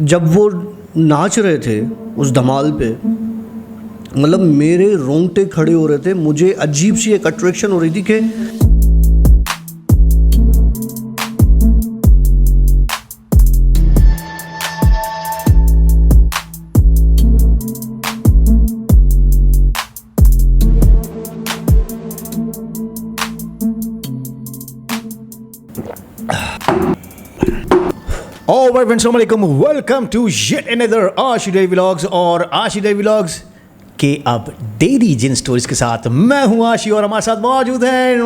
जब वो नाच रहे थे उस धमाल पे, मतलब मेरे रोंगटे खड़े हो रहे थे। मुझे अजीब सी एक अट्रैक्शन हो रही थी कि ऑलराइट फ्रेंड्स, अस्सलाम वालेकुम, वेलकम टू येट अनदर आशी डे व्लॉग्स। और आशी डे व्लॉग्स के अब डेली जिन स्टोरीज के साथ मैं हूं आशी, और हमारे साथ मौजूद हैं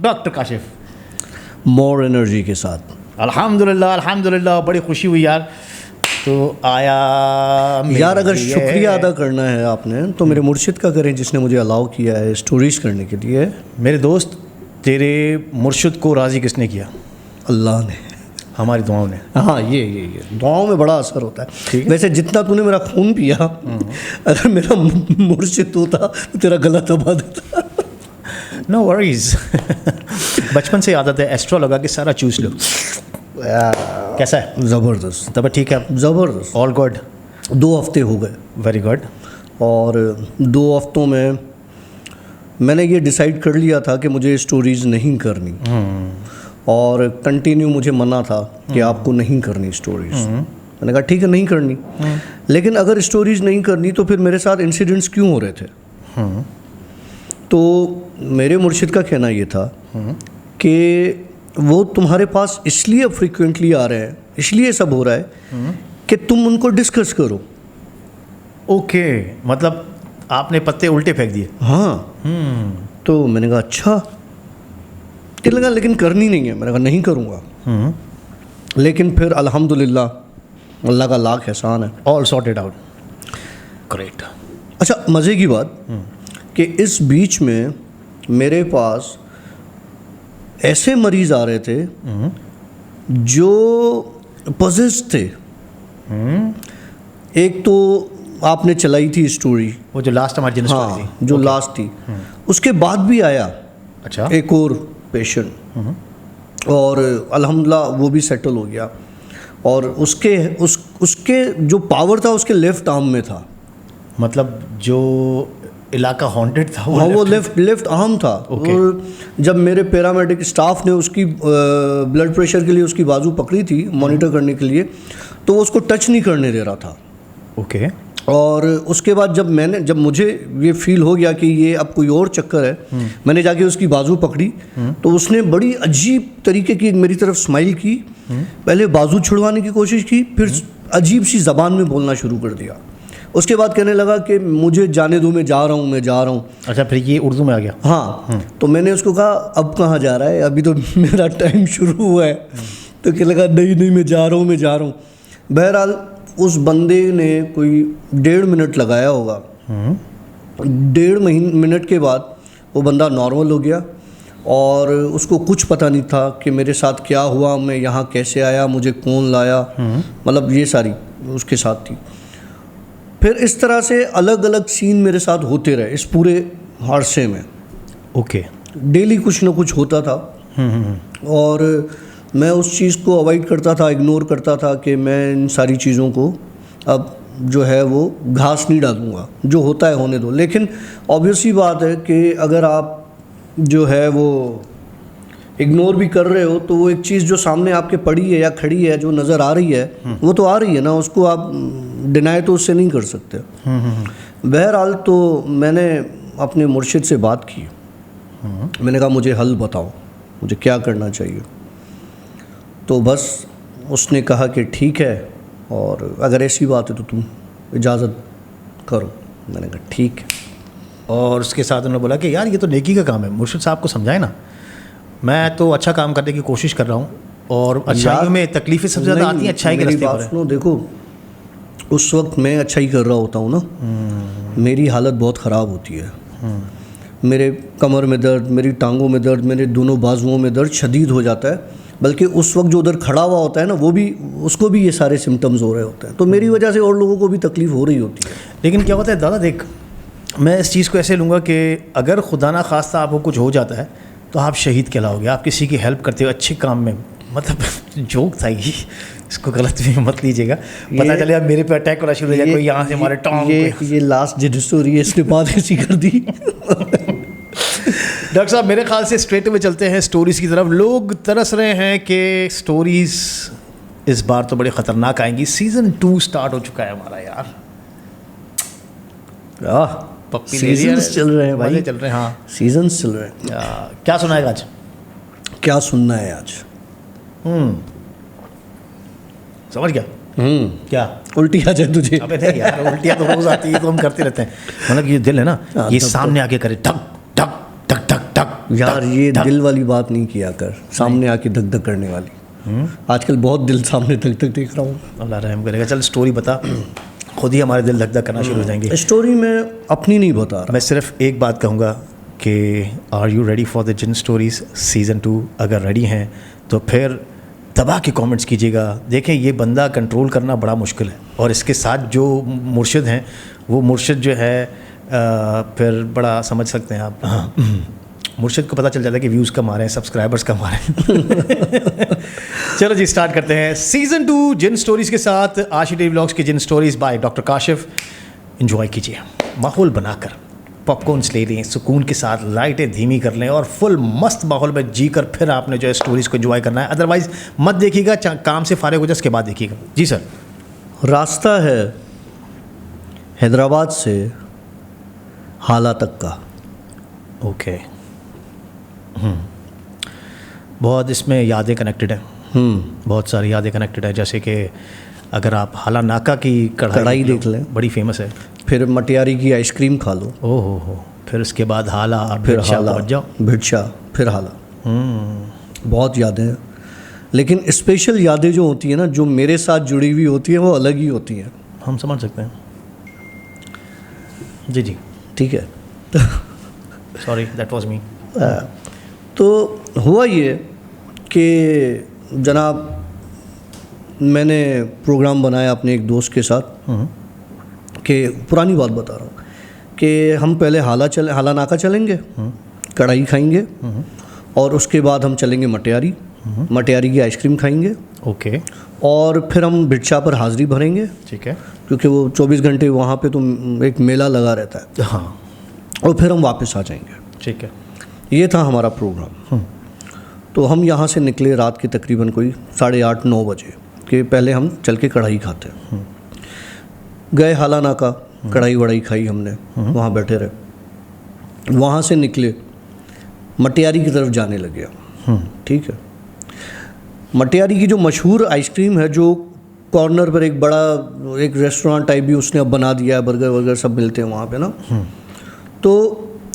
डॉक्टर काशिफ। मोर एनर्जी के साथ। अल्हम्दुलिल्लाह अल्हम्दुलिल्लाह, बड़ी खुशी हुई यार। तो आया यार, अगर शुक्रिया अदा करना है आपने तो मेरे मुर्शिद का करें जिसने मुझे अलाउ किया है स्टोरीज करने के लिए। मेरे दोस्त, तेरे मुर्शिद को राज़ी किसने किया? अल्लाह ने, हमारी दुआओं ने। हाँ, ये दुआओं में बड़ा असर होता है। वैसे जितना तूने मेरा खून पिया, अगर मेरा मुर्शिद होता तो तेरा गला दबा देता। No worries. बचपन से आदत है, एस्ट्रो लगा के सारा चूस लो। कैसा है? ज़बरदस्त। तब ठीक है? ज़बरदस्त। All good. 2 हफ्ते हो गए। Very good. और 2 हफ्तों में मैंने ये डिसाइड कर लिया था कि मुझे स्टोरीज़ नहीं करनी, और कंटिन्यू मुझे मना था कि आपको नहीं करनी स्टोरीज़। मैंने कहा ठीक है, नहीं करनी। लेकिन अगर स्टोरीज़ नहीं करनी तो फिर मेरे साथ इंसिडेंट्स क्यों हो रहे थे? तो मेरे मुर्शिद का कहना ये था कि वो तुम्हारे पास इसलिए फ्रिक्वेंटली आ रहे हैं, इसलिए सब हो रहा है कि तुम उनको डिस्कस करो। ओके, मतलब आपने पत्ते उल्टे फेंक दिए। हाँ। तो मैंने कहा अच्छा, लगा लेकिन करनी नहीं है। मैंने कहा नहीं करूँगा। लेकिन फिर अल्हम्दुलिल्लाह अल्लाह का लाख एहसान है, ऑल सॉर्टेड आउट। ग्रेट। अच्छा, मज़े की बात कि इस बीच में मेरे पास ऐसे मरीज़ आ रहे थे जो पॉजेस्ड थे। एक तो आपने चलाई थी स्टोरी, वो जो लास्ट हमारी जिन स्टोरी थी, जो लास्ट थी। उसके बाद भी आया अच्छा एक और पेशेंट, और अल्हम्दुलिल्लाह वो भी सेटल हो गया। और उसके जो पावर था उसके लेफ़्ट आर्म में था। मतलब जो इलाका हॉन्टेड था वो लेफ्ट आर्म था। और जब मेरे पैरामेडिक स्टाफ ने उसकी ब्लड प्रेशर के लिए उसकी बाजू पकड़ी थी मॉनिटर करने के लिए, तो वो उसको टच नहीं करने दे रहा था। ओके। और उसके बाद जब मुझे ये फील हो गया कि ये अब कोई और चक्कर है, मैंने जाके उसकी बाजू पकड़ी तो उसने बड़ी अजीब तरीके की मेरी तरफ स्माइल की। पहले बाजू छुड़वाने की कोशिश की, फिर अजीब सी ज़बान में बोलना शुरू कर दिया। उसके बाद कहने लगा कि मुझे जाने दो, मैं जा रहा हूँ। अच्छा, फिर ये उर्दू में आ गया? हाँ। तो मैंने उसको कहा अब कहाँ जा रहा है, अभी तो मेरा टाइम शुरू हुआ है। तो कहने लगा नहीं मैं जा रहा हूँ। बहरहाल उस बंदे ने कोई 1.5 मिनट लगाया होगा। 1.5 मिनट के बाद वो बंदा नॉर्मल हो गया, और उसको कुछ पता नहीं था कि मेरे साथ क्या हुआ, मैं यहाँ कैसे आया, मुझे कौन लाया। मतलब ये सारी उसके साथ थी। फिर इस तरह से अलग अलग सीन मेरे साथ होते रहे इस पूरे हादसे में। ओके। डेली कुछ ना कुछ होता था, और मैं उस चीज़ को अवॉइड करता था, इग्नोर करता था कि मैं इन सारी चीज़ों को अब जो है वो घास नहीं डालूँगा, जो होता है होने दो। लेकिन ऑब्वियसली बात है कि अगर आप जो है वो इग्नोर भी कर रहे हो तो वो एक चीज़ जो सामने आपके पड़ी है या खड़ी है, जो नज़र आ रही है, वो तो आ रही है ना, उसको आप डिनाई तो उससे नहीं कर सकते। बहरहाल तो मैंने अपने मुर्शिद से बात की। मैंने कहा मुझे हल बताओ, मुझे क्या करना चाहिए। तो बस उसने कहा कि ठीक है, और अगर ऐसी बात है तो तुम इजाज़त करो। मैंने कहा ठीक है। और उसके साथ उन्होंने बोला कि यार ये तो नेकी का काम है, मुर्शिद साहब को समझाए ना, मैं तो अच्छा काम करने की कोशिश कर रहा हूँ, और अच्छाइयों में तकलीफ़ें सबसे ज़्यादा आती हैं अच्छाई के रास्ते पर। सुनो, देखो उस वक्त मैं अच्छाई कर रहा होता हूँ ना, मेरी हालत बहुत ख़राब होती है। मेरे कमर में दर्द, मेरी टांगों में दर्द, मेरे दोनों बाजुओं में दर्द शदीद हो जाता है। बल्कि उस वक्त जो उधर खड़ा हुआ होता है ना, वो भी, उसको भी ये सारे सिम्टम्स हो रहे होते हैं। तो मेरी वजह से और लोगों को भी तकलीफ़ हो रही होती है। लेकिन क्या होता है दादा, देख, मैं इस चीज़ को ऐसे लूँगा कि अगर खुदा ना खास्ता आपको कुछ हो जाता है तो आप शहीद कहलाओगे। आप किसी की हेल्प करते हो अच्छे काम में, मतलब जोक था ये, इसको गलत भी मत लीजिएगा, पता चले अब मेरे पे अटैक होना शुरू हो जाए, कोई यहाँ से हमारे टॉन्ग ये लास्ट जिन स्टोरी है इसने बात ऐसी कर दी। डॉक्टर साहब मेरे ख्याल से स्ट्रेट में चलते हैं स्टोरीज़ की तरफ। लोग तरस रहे हैं कि स्टोरीज़ इस बार तो बड़े ख़तरनाक आएंगी। सीज़न 2 स्टार्ट हो चुका है हमारा यार। पप्पी सीजन्स चल रहे हैं भाई, चल रहे हैं। हाँ सीजन्स चल रहे हैं। क्या सुनाएगा आज? क्या सुनना है आज? समझ गया। क्या उल्टी आ जाए तुझे? अबे नहीं यार, उल्टियाँ तो रोज़ आती है, तो हम करते रहते हैं। मतलब ये दिल है ना, ये सामने आके करे धक धक धक धक धक। यार ये दिल वाली बात नहीं किया कर, सामने आके धक धक करने वाली। आजकल बहुत दिल सामने धक धक देख रहा हूँ। अल्लाह रहम करेगा। चल स्टोरी बता, खुद ही हमारे दिल धक धक करना शुरू हो जाएंगे। स्टोरी में अपनी नहीं बता रहा, मैं सिर्फ एक बात कहूँगा कि are you ready for the jinn stories season 2? अगर रेडी हैं तो फिर दबा के कमेंट्स कीजिएगा। देखें ये बंदा कंट्रोल करना बड़ा मुश्किल है, और इसके साथ जो मुर्शिद हैं वो मुर्शिद जो है फिर बड़ा समझ सकते हैं आप। मुर्शिद को पता चल जाता है कि व्यूज़ कम आ रहे हैं, सब्सक्राइबर्स कम आ रहे हैं। चलो जी स्टार्ट करते हैं सीज़न 2 जिन स्टोरीज़ के साथ। आशी डेली व्लॉग्स की जिन stories by doctor Kashif. Enjoy कीजिए, माहौल बनाकर पॉपकॉर्न्स ले लें, सुकून के साथ लाइटें धीमी कर लें और फुल मस्त माहौल में जी कर फिर आपने जो है स्टोरीज़ को एंजॉय करना है। अदरवाइज़ मत देखिएगा, काम से फारिग हो जाए उसके बाद देखिएगा। जी सर। रास्ता है हैदराबाद से हाला तक का। ओके। बहुत इसमें यादें कनेक्टेड हैं। बहुत सारी यादें कनेक्टेड है, जैसे कि अगर आप हाला नाका की कढ़ाई देख लें, बड़ी फेमस है। फिर मटियारी की आइसक्रीम खा लो, ओहो हो, फिर उसके बाद हाला, फिर भिड़शा हाला, पहुंच जाओ, भिड़शा, फिर हाला। बहुत यादें हैं, लेकिन स्पेशल यादें जो होती हैं ना, जो मेरे साथ जुड़ी हुई होती हैं, वो अलग ही होती हैं। हम समझ सकते हैं। जी जी ठीक है। Sorry that was me. तो हुआ ये कि जनाब मैंने प्रोग्राम बनाया अपने एक दोस्त के साथ, कि पुरानी बात बता रहा हूँ कि हम पहले हाला नाका चलेंगे, कढ़ाई खाएंगे, और उसके बाद हम चलेंगे मटियारी की आइसक्रीम खाएंगे। ओके। और फिर हम भिड़शा पर हाज़िरी भरेंगे, ठीक है, क्योंकि वो 24 घंटे वहाँ पे तो एक मेला लगा रहता है। हाँ। और फिर हम वापस आ जाएंगे। ठीक है। ये था हमारा प्रोग्राम। तो हम यहाँ से निकले रात के तकरीबन कोई 8:30-9 बजे कि पहले हम चल के कढ़ाई खाते हैं। गए हाला नाका, कढ़ाई वढ़ाई खाई हमने, वहाँ बैठे रहे। वहाँ से निकले मटियारी की तरफ जाने लगे। ठीक है। मटियारी की जो मशहूर आइसक्रीम है, जो कॉर्नर पर एक बड़ा एक रेस्टोरेंट टाइप भी उसने अब बना दिया है, बर्गर वर्गर सब मिलते हैं वहाँ पे ना। तो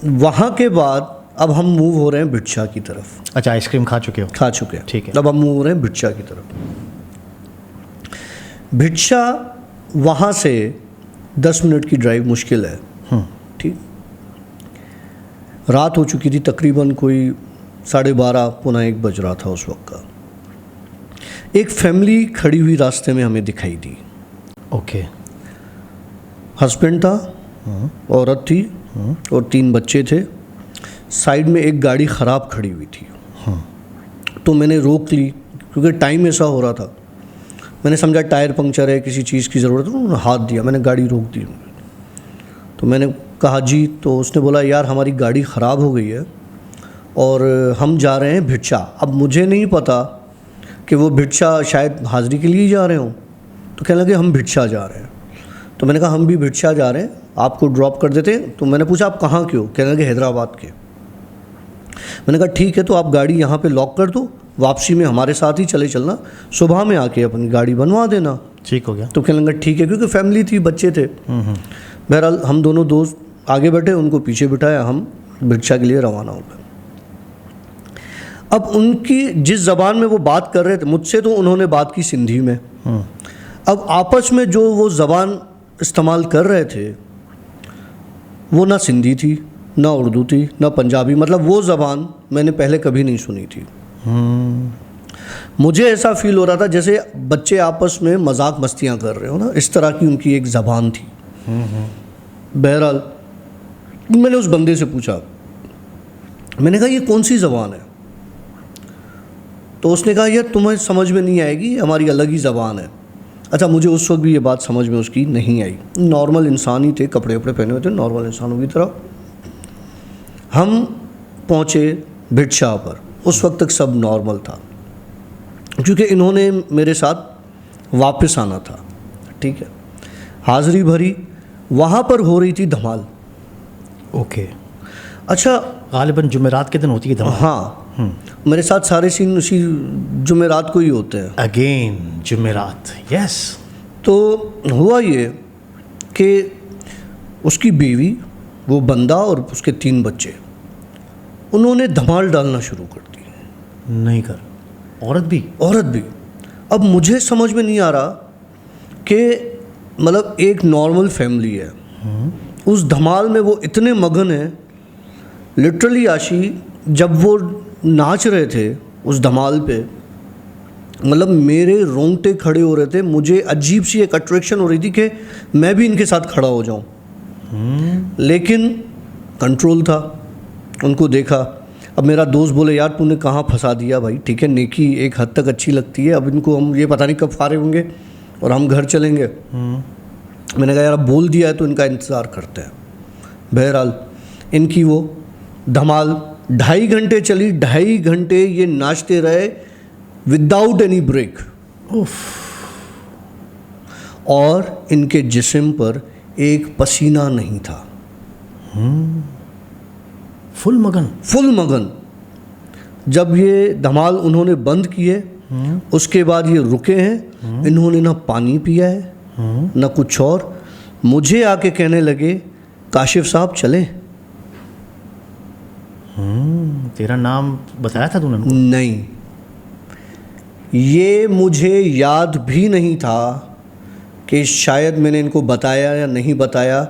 वहाँ के बाद अब हम मूव हो रहे हैं भिड़शा की तरफ। अच्छा, आइसक्रीम खा चुके हो? खा चुके हैं। ठीक है। अब हम मूव हो रहे हैं भिड़शा की तरफ। भिड़शा वहाँ से 10 मिनट की ड्राइव मुश्किल है। ठीक। रात हो चुकी थी, तकरीबन कोई 12:30 पौना 1 बज रहा था उस वक्त का। एक फैमिली खड़ी हुई रास्ते में हमें दिखाई दी। ओके। हस्बैंड था, औरत थी, और 3 बच्चे थे। साइड में एक गाड़ी ख़राब खड़ी हुई थी। तो मैंने रोक ली, क्योंकि टाइम ऐसा हो रहा था। मैंने समझा टायर पंक्चर है, किसी चीज़ की ज़रूरत है, उन्होंने हाथ दिया, मैंने गाड़ी रोक दी। तो मैंने कहा जी, तो उसने बोला यार हमारी गाड़ी ख़राब हो गई है और हम जा रहे हैं भिड़शा। अब मुझे नहीं पता कि वो भिड़शा शायद हाज़िरी के लिए ही जा रहे हों। तो कहने लगे हम भिड़शा जा रहे हैं। तो मैंने कहा हम भी भिड़शा जा रहे हैं, आपको ड्रॉप कर देते हैं। तो मैंने पूछा आप कहाँ के हो? कहने लगे हैदराबाद के। मैंने कहा ठीक है, तो आप गाड़ी यहाँ पे लॉक कर दो, वापसी में हमारे साथ ही चले चलना, सुबह में आके अपनी गाड़ी बनवा देना। ठीक हो गया। तो कहने लगा ठीक है, क्योंकि फैमिली थी, बच्चे थे। बहरहाल हम दोनों दोस्त आगे बैठे, उनको पीछे बिठाया, हम भिड़शा के लिए रवाना हो गए। अब उनकी जिस ज़बान में वो बात कर रहे थे मुझसे, तो उन्होंने बात की सिंधी में। अब आपस में जो वो ज़बान इस्तेमाल कर रहे थे, वो ना सिंधी थी, ना उर्दू थी, ना पंजाबी। मतलब वो ज़बान मैंने पहले कभी नहीं सुनी थी। मुझे ऐसा फील हो रहा था जैसे बच्चे आपस में मजाक मस्तियाँ कर रहे हो ना, इस तरह की उनकी एक ज़बान थी। बहरहाल मैंने उस बंदे से पूछा, मैंने कहा ये कौन सी ज़बान है? तो उसने कहा यार तुम्हें समझ में नहीं आएगी, हमारी अलग ही ज़बान है। अच्छा, मुझे उस वक्त भी ये बात समझ में उसकी नहीं आई। नॉर्मल इंसान ही थे, कपड़े वपड़े पहने हुए थे नॉर्मल इंसानों की तरह। हम पहुँचे भिट शाह पर, उस वक्त तक सब नॉर्मल था, क्योंकि इन्होंने मेरे साथ वापस आना था, ठीक है। हाज़िरी भरी, वहाँ पर हो रही थी धमाल। ओके। अच्छा, गालिबन जुमेरात के दिन होती है धमाल। हाँ, मेरे साथ सारे सीन उसी जुमेरात को ही होते हैं। अगेन जुमेरात, यस। तो हुआ ये कि उसकी बीवी, वो बंदा और उसके 3 बच्चे, उन्होंने धमाल डालना शुरू कर दी। नहीं कर, औरत भी। अब मुझे समझ में नहीं आ रहा कि मतलब एक नॉर्मल फैमिली है, उस धमाल में वो इतने मगन हैं। लिटरली आशी, जब वो नाच रहे थे उस धमाल पे, मतलब मेरे रोंगटे खड़े हो रहे थे। मुझे अजीब सी एक अट्रैक्शन हो रही थी कि मैं भी इनके साथ खड़ा हो जाऊं, लेकिन कंट्रोल था। उनको देखा। अब मेरा दोस्त बोले यार तूने कहाँ फंसा दिया भाई, ठीक है नेकी एक हद तक अच्छी लगती है, अब इनको हम ये पता नहीं कब फारे होंगे और हम घर चलेंगे। मैंने कहा यार अब बोल दिया है तो इनका इंतज़ार करते हैं। बहरहाल इनकी वो धमाल 2.5 घंटे चली। 2.5 घंटे ये नाचते रहे विदाउट एनी ब्रेक, और इनके जिस्म पर एक पसीना नहीं था। फुल मगन। जब ये धमाल उन्होंने बंद किए, उसके बाद ये रुके हैं। इन्होंने ना पानी पिया है ना कुछ और। मुझे आके कहने लगे काशिफ साहब चलें। तेरा नाम बताया था तूने उनको? नहीं, ये मुझे याद भी नहीं था कि शायद मैंने इनको बताया या नहीं बताया,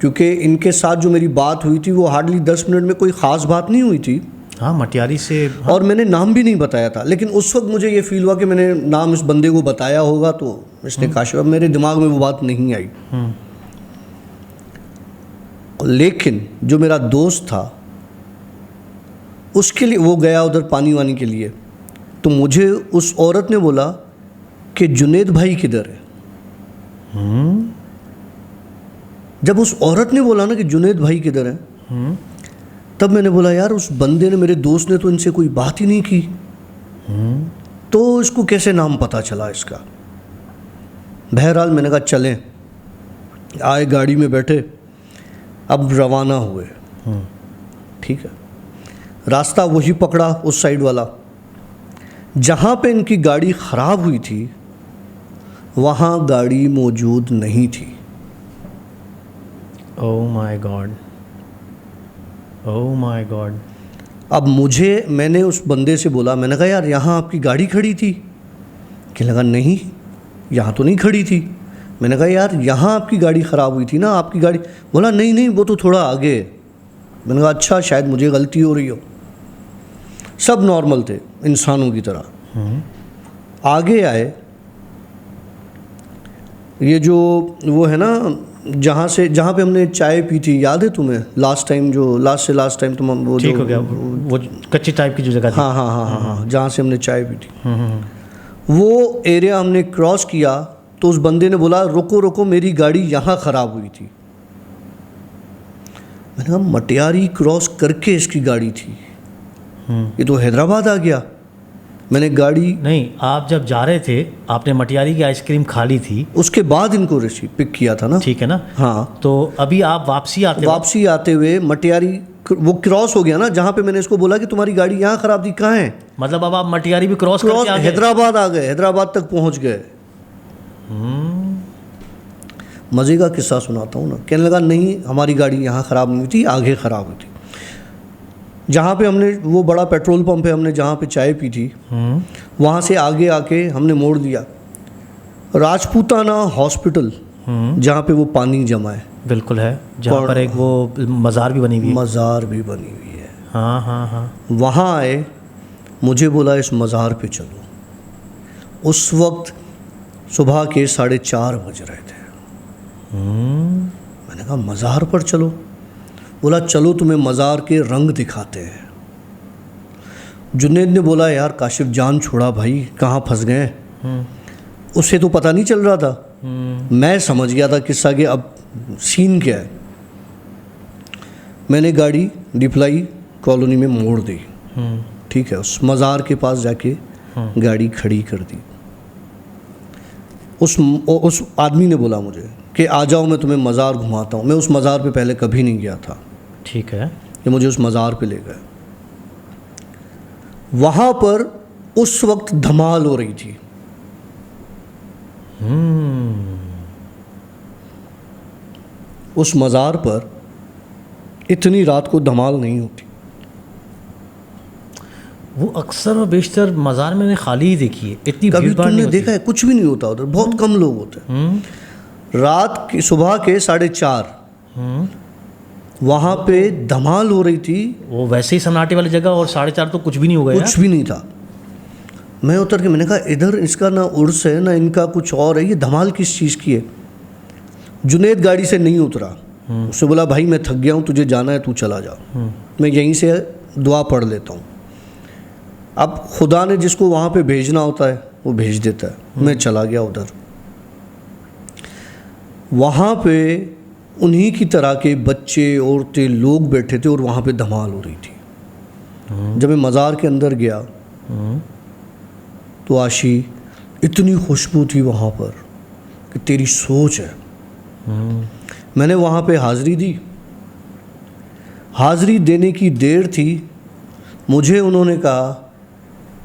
क्योंकि इनके साथ जो मेरी बात हुई थी वो हार्डली 10 मिनट में कोई ख़ास बात नहीं हुई थी। हाँ, मटियारी से। हाँ। और मैंने नाम भी नहीं बताया था, लेकिन उस वक्त मुझे ये फील हुआ कि मैंने नाम इस बंदे को बताया होगा, तो इसने काशिफ, मेरे दिमाग में वो बात नहीं आई। लेकिन जो मेरा दोस्त था उसके लिए वो गया उधर पानी वानी के लिए, तो मुझे उस औरत ने बोला कि जुनेद भाई किधर है। जब उस औरत ने बोला ना कि जुनेद भाई किधर है, तब मैंने बोला यार उस बंदे ने, मेरे दोस्त ने तो इनसे कोई बात ही नहीं की, तो इसको कैसे नाम पता चला इसका। बहरहाल मैंने कहा चलें। आए, गाड़ी में बैठे, अब रवाना हुए। ठीक है, रास्ता वही पकड़ा उस साइड वाला। जहाँ पे इनकी गाड़ी ख़राब हुई थी वहाँ गाड़ी मौजूद नहीं थी। Oh my God, oh my God. अब मैंने उस बंदे से बोला, मैंने कहा यार यहाँ आपकी गाड़ी खड़ी थी? कहने लगा नहीं, यहाँ तो नहीं खड़ी थी। मैंने कहा यार यहाँ आपकी गाड़ी ख़राब हुई थी ना, आपकी गाड़ी। बोला नहीं नहीं, वो तो थोड़ा आगे है। मैंने कहा अच्छा, शायद मुझे गलती हो रही हो। सब नॉर्मल थे इंसानों की तरह। आगे आए, ये जो वो है ना जहाँ पे हमने चाय पी थी, याद है तुम्हें? लास्ट टाइम तुम वो ठीक हो गया, वो कच्ची टाइप की जो जगह थी। हाँ, जहाँ से हमने चाय पी थी, वो एरिया हमने क्रॉस किया तो उस बंदे ने बोला रुको रुको, मेरी गाड़ी यहाँ ख़राब हुई थी। मैंने कहा मटियारी क्रॉस करके इसकी गाड़ी थी, ये तो हैदराबाद आ गया। मैंने गाड़ी नहीं, आप जब जा रहे थे आपने मटियारी की आइसक्रीम खा ली थी, उसके बाद इनको रिसीव पिक किया था ना। ठीक है ना। हाँ, तो अभी आप वापसी आते हुए मटियारी वो क्रॉस हो गया ना, जहाँ पे मैंने इसको बोला कि तुम्हारी गाड़ी यहाँ ख़राब थी, कहाँ है? मतलब अब आप मटियारी भी क्रॉस हैदराबाद आ गए, हैदराबाद तक पहुँच गए। मज़े का किस्सा सुनाता हूँ ना। कहने लगा नहीं, हमारी गाड़ी यहाँ ख़राब नहीं हुई थी, आगे ख़राब हुई थी। जहाँ पे हमने वो बड़ा पेट्रोल पंप है, हमने जहाँ पे चाय पी थी, वहाँ से आगे आके हमने मोड़ दिया राजपूताना हॉस्पिटल, जहाँ पे वो पानी जमा है। बिल्कुल है, जहाँ पर एक वो मज़ार भी बनी हुई है। हाँ। वहाँ आए, मुझे बोला इस मज़ार पे चलो। उस वक्त सुबह के 4:30 बज रहे थे। मैंने कहा मज़ार पर चलो? बोला चलो तुम्हें मज़ार के रंग दिखाते हैं। जुनेद ने बोला यार काशिफ जान छोड़ा भाई, कहाँ फंस गए। उसे तो पता नहीं चल रहा था, मैं समझ गया था किस्सा के अब सीन क्या है। मैंने गाड़ी डिप्लाई कॉलोनी में मोड़ दी, ठीक है, उस मज़ार के पास जाके गाड़ी खड़ी कर दी। उस आदमी ने बोला मुझे कि आ जाओ मैं तुम्हें मज़ार घुमाता हूँ। मैं उस मज़ार पे पहले कभी नहीं गया था, ठीक है, कि मुझे उस मज़ार पे ले गए। वहाँ पर उस वक्त धमाल हो रही थी। उस मज़ार पर इतनी रात को धमाल नहीं होती। वो अक्सर और बेशतर मज़ार मैंने खाली ही देखी है, इतनी कभी भीड़-भाड़ नहीं तुमने होती। देखा है? कुछ भी नहीं होता उधर, बहुत कम लोग होते हैं। रात की सुबह के 4:30 वहाँ पे धमाल हो रही थी। वो वैसे ही सन्नाटे वाली जगह, और 4:30 तो कुछ भी नहीं होगा यार। कुछ भी नहीं था। मैं उतर के मैंने कहा इधर इसका ना उर्स है ना इनका कुछ और है, ये धमाल किस चीज़ की है। जुनेद गाड़ी से नहीं उतरा, उससे बोला भाई मैं थक गया हूँ, तुझे जाना है तू चला जा, मैं यहीं से दुआ पढ़ लेता हूँ। अब खुदा ने जिसको वहाँ पे भेजना होता है वो भेज देता है। मैं चला गया उधर। वहाँ पे उन्हीं की तरह के बच्चे औरतें लोग बैठे थे और वहाँ पे धमाल हो रही थी। जब मैं मज़ार के अंदर गया तो आशी इतनी खुशबू थी वहाँ पर कि तेरी सोच है। मैंने वहाँ पे हाज़री दी। हाज़री देने की देर थी, मुझे उन्होंने कहा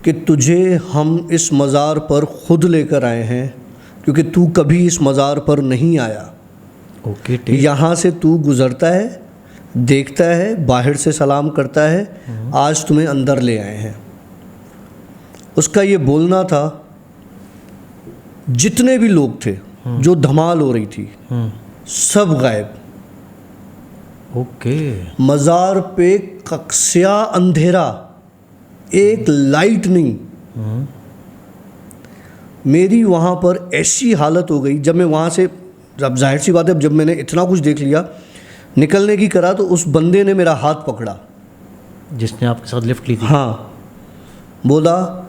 कि तुझे हम इस मज़ार पर ख़ुद लेकर आए हैं क्योंकि तू कभी इस मज़ार पर नहीं आया। ओके, ठीक। यहाँ से तू गुज़रता है, देखता है, बाहर से सलाम करता है, आज तुम्हें अंदर ले आए हैं। उसका ये बोलना था। जितने भी लोग थे जो धमाल हो रही थी सब गायब। ओके। मज़ार पे कक्सिया अंधेरा, एक लाइट नहीं। मेरी वहाँ पर ऐसी हालत हो गई जब मैं वहाँ से, अब जाहिर सी बात है, जब मैंने इतना कुछ देख लिया, निकलने की करा तो उस बंदे ने मेरा हाथ पकड़ा जिसने आपके साथ लिफ्ट ली थी। हाँ, बोला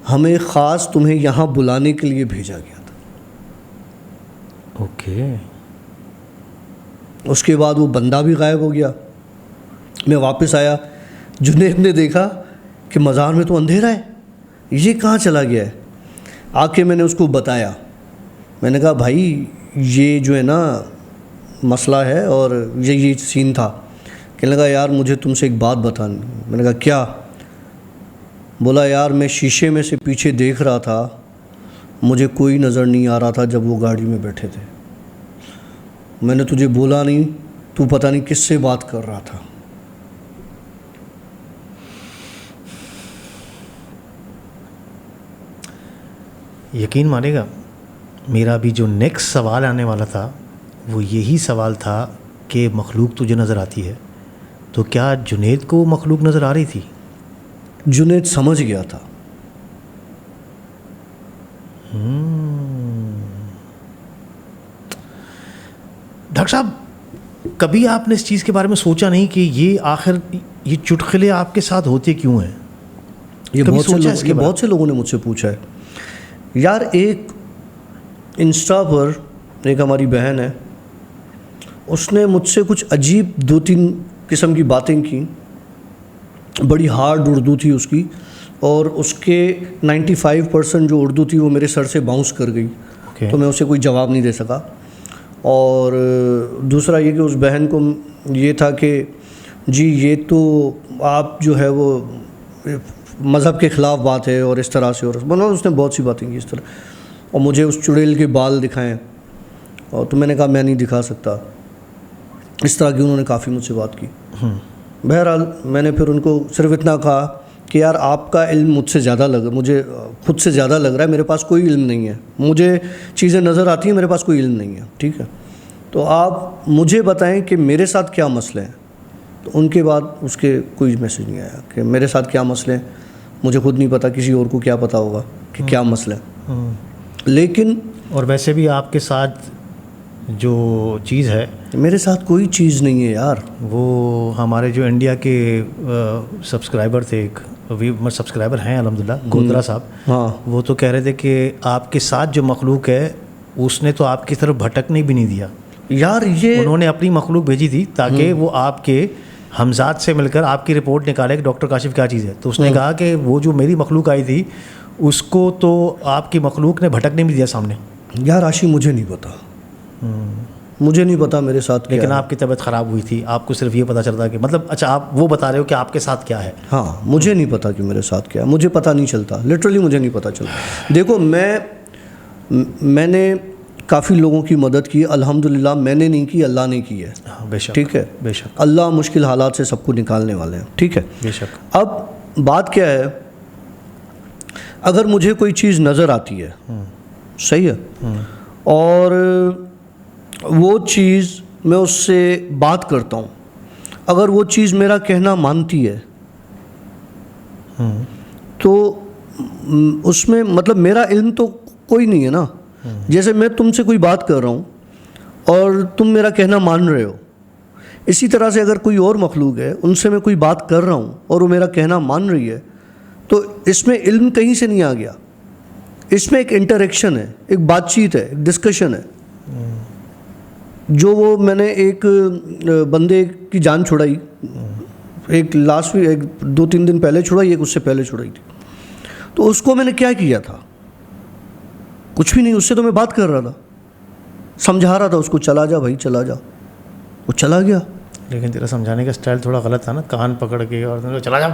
हमें ख़ास तुम्हें यहाँ बुलाने के लिए भेजा गया था। ओके। उसके बाद वो बंदा भी गायब हो गया। मैं वापस आया, जुनेद ने देखा कि मज़ार में तो अंधेरा है, ये कहाँ चला गया है। आके मैंने उसको बताया, मैंने कहा भाई ये जो है ना मसला है और ये सीन था। कहने लगा यार मुझे तुमसे एक बात बतानी। मैंने कहा क्या। बोला यार मैं शीशे में से पीछे देख रहा था, मुझे कोई नज़र नहीं आ रहा था जब वो गाड़ी में बैठे थे। मैंने तुझे बोला नहीं, तू पता नहीं किससे बात कर रहा था। यकीन मानेगा, मेरा भी जो नेक्स्ट सवाल आने वाला था वो यही सवाल था कि मखलूक तुझे नज़र आती है, तो क्या जुनेद को मखलूक नज़र आ रही थी? जुनेद समझ गया था। डॉक्टर साहब, कभी आपने इस चीज़ के बारे में सोचा नहीं कि ये आखिर ये चुटकुले आपके साथ होते क्यों हैं? ये कभी बहुत से लोगों ने मुझसे पूछा है। यार एक इंस्टा पर एक हमारी बहन है, उसने मुझसे कुछ अजीब 2-3 किस्म की बातें की। बड़ी हार्ड उर्दू थी उसकी, और उसके 95% जो उर्दू थी वो मेरे सर से बाउंस कर गई। तो मैं उसे कोई जवाब नहीं दे सका। और दूसरा ये कि उस बहन को ये था कि जी ये तो आप जो है वो मज़हब के ख़िलाफ़ बात है और इस तरह से, और मतलब उसने बहुत सी बातें की इस तरह, और मुझे उस चुड़ैल के बाल दिखाएं, और तो मैंने कहा मैं नहीं दिखा सकता। इस तरह की उन्होंने काफ़ी मुझसे बात की। बहरहाल मैंने फिर उनको सिर्फ इतना कहा कि यार आपका इल्म मुझसे ज़्यादा मुझे खुद से ज़्यादा लग रहा है, मेरे पास कोई इल्म नहीं है। मुझे चीज़ें नज़र आती हैं, मेरे पास कोई इल्म नहीं है, ठीक है। तो आप मुझे बताएं कि मेरे साथ क्या मसले हैं। तो उनके बाद उसके कोई मैसेज नहीं आया कि मेरे साथ क्या मसले हैं। मुझे खुद नहीं पता, किसी और को क्या पता होगा कि क्या मसला है। लेकिन और वैसे भी आपके साथ जो चीज़ है, मेरे साथ कोई चीज़ नहीं है यार। वो हमारे जो इंडिया के सब्सक्राइबर थे, एक भी सब्सक्राइबर हैं अल्हम्दुलिल्लाह, गोदरा साहब, हाँ वो तो कह रहे थे कि आपके साथ जो मखलूक है उसने तो आपकी तरफ भटकने भी नहीं दिया। यार ये उन्होंने अपनी मखलूक भेजी थी ताकि वो आपके हमजाद से मिलकर आपकी रिपोर्ट निकाले कि डॉक्टर काशिफ क्या चीज़ है। तो उसने कहा कि वो जो मेरी मखलूक आई थी उसको तो आपकी मखलूक ने भटकने नहीं दिया सामने। यार आशी मुझे नहीं पता, मुझे नहीं पता मेरे साथ क्या लेकिन है। आपकी तबीयत ख़राब हुई थी, आपको सिर्फ ये पता चलता कि मतलब अच्छा आप वो बता रहे हो कि आपके साथ क्या है। हाँ मुझे नहीं पता कि मेरे साथ क्या है, मुझे पता नहीं चलता, लिटरली मुझे नहीं पता चलता। देखो मैंने काफ़ी लोगों की मदद की, अल्हम्दुलिल्लाह। मैंने नहीं की, अल्लाह ने की है। हाँ, बेशक, ठीक है, बेशक, अल्लाह मुश्किल हालात से सबको निकालने वाले हैं। ठीक है, बेशक। अब बात क्या है, अगर मुझे कोई चीज़ नज़र आती है, सही है, और वो चीज़ मैं उससे बात करता हूँ, अगर वो चीज़ मेरा कहना मानती है तो उसमें मतलब मेरा इल्म तो कोई नहीं है ना। जैसे मैं तुमसे कोई बात कर रहा हूँ और तुम मेरा कहना मान रहे हो, इसी तरह से अगर कोई और मखलूक है उनसे मैं कोई बात कर रहा हूँ और वो मेरा कहना मान रही है, तो इसमें इल्म कहीं से नहीं आ गया, इसमें एक इंटरेक्शन है, एक बातचीत है, एक डिस्कशन है। जो वो मैंने एक बंदे की जान छुड़ाई, एक लास्ट वीक, एक 2-3 दिन पहले छुड़ाई, एक उससे पहले छुड़ाई थी, तो उसको मैंने क्या किया था, कुछ भी नहीं। उससे तो मैं बात कर रहा था, समझा रहा था उसको, चला जा भाई चला जा, वो चला गया। लेकिन तेरा समझाने का स्टाइल थोड़ा गलत था ना, कान पकड़ के और तुमने चला जा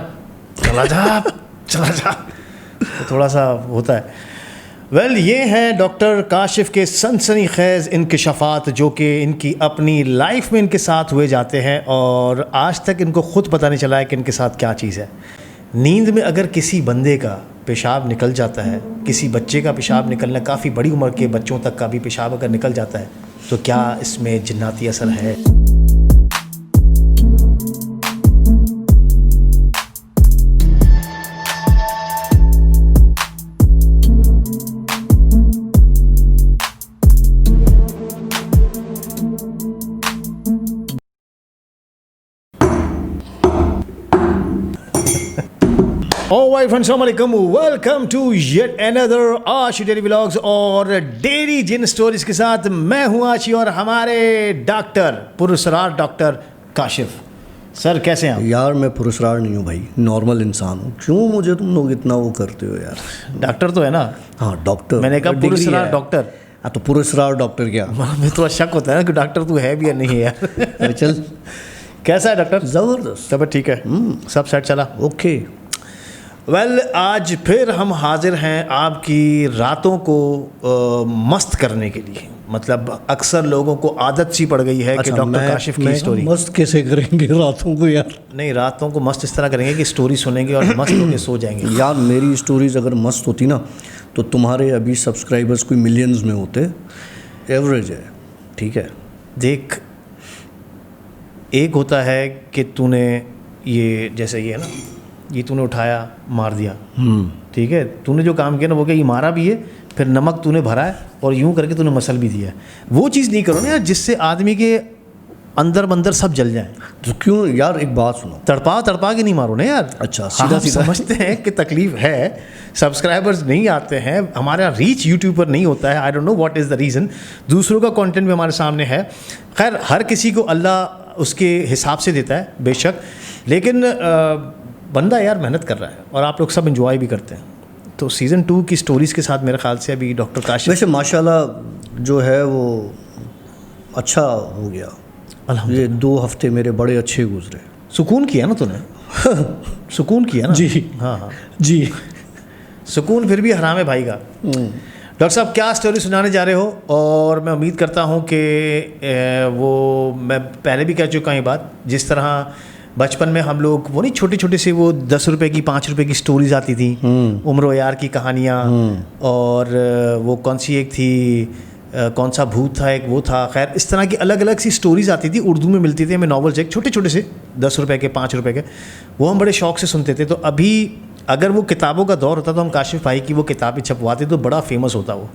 चला जा चला जा, तो थोड़ा सा होता है। वेल ये हैं डॉक्टर काशिफ के सनसनीखेज़ इंकशाफात जो कि इनकी अपनी लाइफ में इनके साथ हुए जाते हैं और आज तक इनको ख़ुद पता नहीं चला है कि इनके साथ क्या चीज़ है। नींद में अगर किसी बंदे का पेशाब निकल जाता है, किसी बच्चे का पेशाब निकलना, काफ़ी बड़ी उम्र के बच्चों तक का भी पेशाब अगर निकल जाता है, तो क्या इसमें जिन्नाती असर है? ऑलराइट फ्रेंड्स, अस्सलाम वालेकुम, वेलकम टू येट अनदर आशी डेली व्लॉग्स और डेली जिन स्टोरीज के साथ मैं हूं आशी और हमारे डॉक्टर पुरस्कार डॉक्टर काशिफ। सर कैसे हैं आप? यार मैं पुरस्कार नहीं हूँ भाई, नॉर्मल इंसान हूँ। क्यों मुझे तुम लोग इतना वो करते हो यार? डॉक्टर तो है ना? हाँ डॉक्टर, मैंने कहा डिग्री पुरस्कार है। डॉक्टर। हाँ तो पुरस्कार डॉक्टर क्या? मुझे थोड़ा शक होता है ना कि डॉक्टर तू है भी या नहीं है यार। चल कैसा है डॉक्टर? ज़बरदस्त, तब ठीक है, सब सेट चला? ओके। वेल आज फिर हम हाजिर हैं आपकी रातों को मस्त करने के लिए। मतलब अक्सर लोगों को आदत सी पड़ गई है कि डॉक्टर काशिफ की स्टोरी मस्त कैसे करेंगे रातों को यार? नहीं, रातों को मस्त इस तरह करेंगे कि स्टोरी सुनेंगे और मस्त होकर सो जाएंगे। यार मेरी स्टोरीज अगर मस्त होती ना तो तुम्हारे अभी सब्सक्राइबर्स कोई मिलियंस में होते, एवरेज है। ठीक है, देख, एक होता है कि तूने ये जैसे ये है ना, ये तूने उठाया मार दिया, ठीक है, तूने जो काम किया ना वो क्या, ये मारा भी है, फिर नमक तूने भरा है और यूं करके तूने मसल भी दिया है। वो चीज़ नहीं करो ना यार जिससे आदमी के अंदर बंदर सब जल जाए। तो क्यों यार, एक बात सुनो, तड़पा के नहीं मारो ना यार। अच्छा, सीधा समझते हैं कि तकलीफ है, सब्सक्राइबर्स नहीं आते हैं, हमारा रीच यूट्यूब पर नहीं होता है। I don't know what is the reason. दूसरों का कंटेंट भी हमारे सामने है। खैर, हर किसी को अल्लाह उसके हिसाब से देता है बेशक, लेकिन बंदा यार मेहनत कर रहा है और आप लोग सब एंजॉय भी करते हैं। तो सीज़न 2 की स्टोरीज़ के साथ मेरे ख्याल से अभी डॉक्टर काशिफ वैसे माशाल्लाह जो है वो अच्छा हो गया। ये 2 हफ्ते मेरे बड़े अच्छे गुजरे। सुकून किया ना तूने? सुकून किया ना? जी हाँ जी, सुकून फिर भी हराम है भाई का। डॉक्टर साहब क्या स्टोरी सुनाने जा रहे हो? और मैं उम्मीद करता हूँ कि वो मैं पहले भी कह चुका हूँ ये बात, जिस तरह बचपन में हम लोग वो नहीं छोटे छोटे से वो 10 रुपए की 5 रुपए की स्टोरीज आती थी, उम्र यार की कहानियाँ, और वो कौन सी एक थी, कौन सा भूत था एक, वो था। खैर इस तरह की अलग अलग सी स्टोरीज आती थी, उर्दू में मिलती थी हमें नॉवेल्स, एक छोटे छोटे से 10 रुपए के 5 रुपए के, वो हम बड़े शौक से सुनते थे। तो अभी अगर वो किताबों का दौर होता तो हम काशिफ भाई की वो किताबें छपवाते तो बड़ा फेमस होता वो।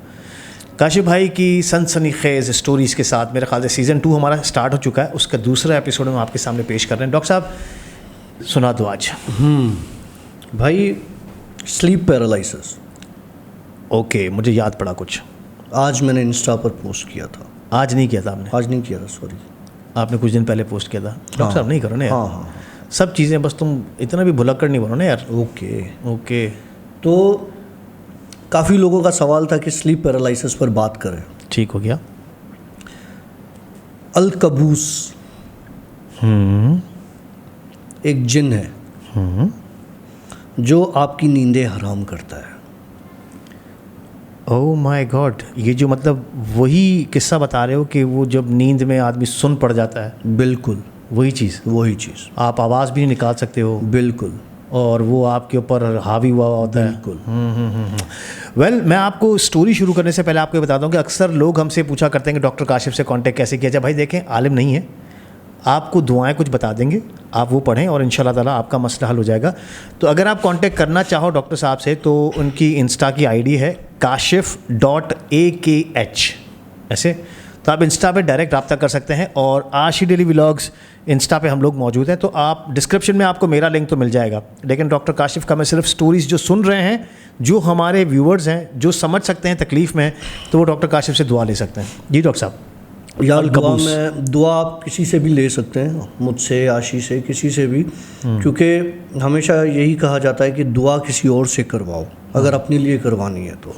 काशिफ भाई की सनसनीखेज़ स्टोरीज़ के साथ मेरे ख्याल से सीज़न 2 हमारा स्टार्ट हो चुका है, उसका दूसरा एपिसोड हम आपके सामने पेश कर रहे हैं। डॉक्टर साहब सुना दो आज। भाई स्लीप पैरालिसिस ओके, मुझे याद पड़ा कुछ। आज मैंने इंस्टा पर पोस्ट किया था। आज नहीं किया था आपने? आज नहीं किया था, सॉरी। आपने कुछ दिन पहले पोस्ट किया था। डॉक्टर साहब नहीं करो ना यार। हाँ। सब चीज़ें बस तुम इतना भी भुलक्कड़ नहीं बनो ना यार। ओके। तो काफ़ी लोगों का सवाल था कि स्लीप पैरालिसिस पर बात करें। ठीक हो गया। अलकबूस एक जिन है जो आपकी नींदें हराम करता है। ओह माय गॉड, ये जो मतलब वही किस्सा बता रहे हो कि वो जब नींद में आदमी सुन पड़ जाता है। बिल्कुल वही चीज़। आप आवाज़ भी नहीं निकाल सकते हो। बिल्कुल। और वो आपके ऊपर हावी हुआ होता है। बिल्कुल। वेल, मैं आपको स्टोरी शुरू करने से पहले आपको बता दूं कि अक्सर लोग हमसे पूछा करते हैं कि डॉक्टर काशिफ से कांटेक्ट कैसे किया जाए। भाई देखें, आलिम नहीं है, आपको दुआएं कुछ बता देंगे, आप वो पढ़ें और इंशाल्लाह ताला आपका मसला हल हो जाएगा। तो अगर आप कांटेक्ट करना चाहो डॉक्टर साहब से तो उनकी इंस्टा की आईडी है kashif.akh ऐसे, तो आप इंस्टा पे डायरेक्ट रब्ता कर सकते हैं। और आशी डेली व्लॉग्स इंस्टा पे हम लोग मौजूद हैं, तो आप डिस्क्रिप्शन में आपको मेरा लिंक तो मिल जाएगा। लेकिन डॉक्टर काशिफ का मैं सिर्फ स्टोरीज़ जो सुन रहे हैं, जो हमारे व्यूअर्स हैं, जो समझ सकते हैं तकलीफ़ में, तो वो डॉक्टर काशिफ से दुआ ले सकते हैं। जी डॉक्टर साहब। यार दुआ आप किसी से भी ले सकते हैं, मुझसे, आशी से, किसी से भी, क्योंकि हमेशा यही कहा जाता है कि दुआ किसी और से करवाओ अगर अपने लिए करवानी है तो।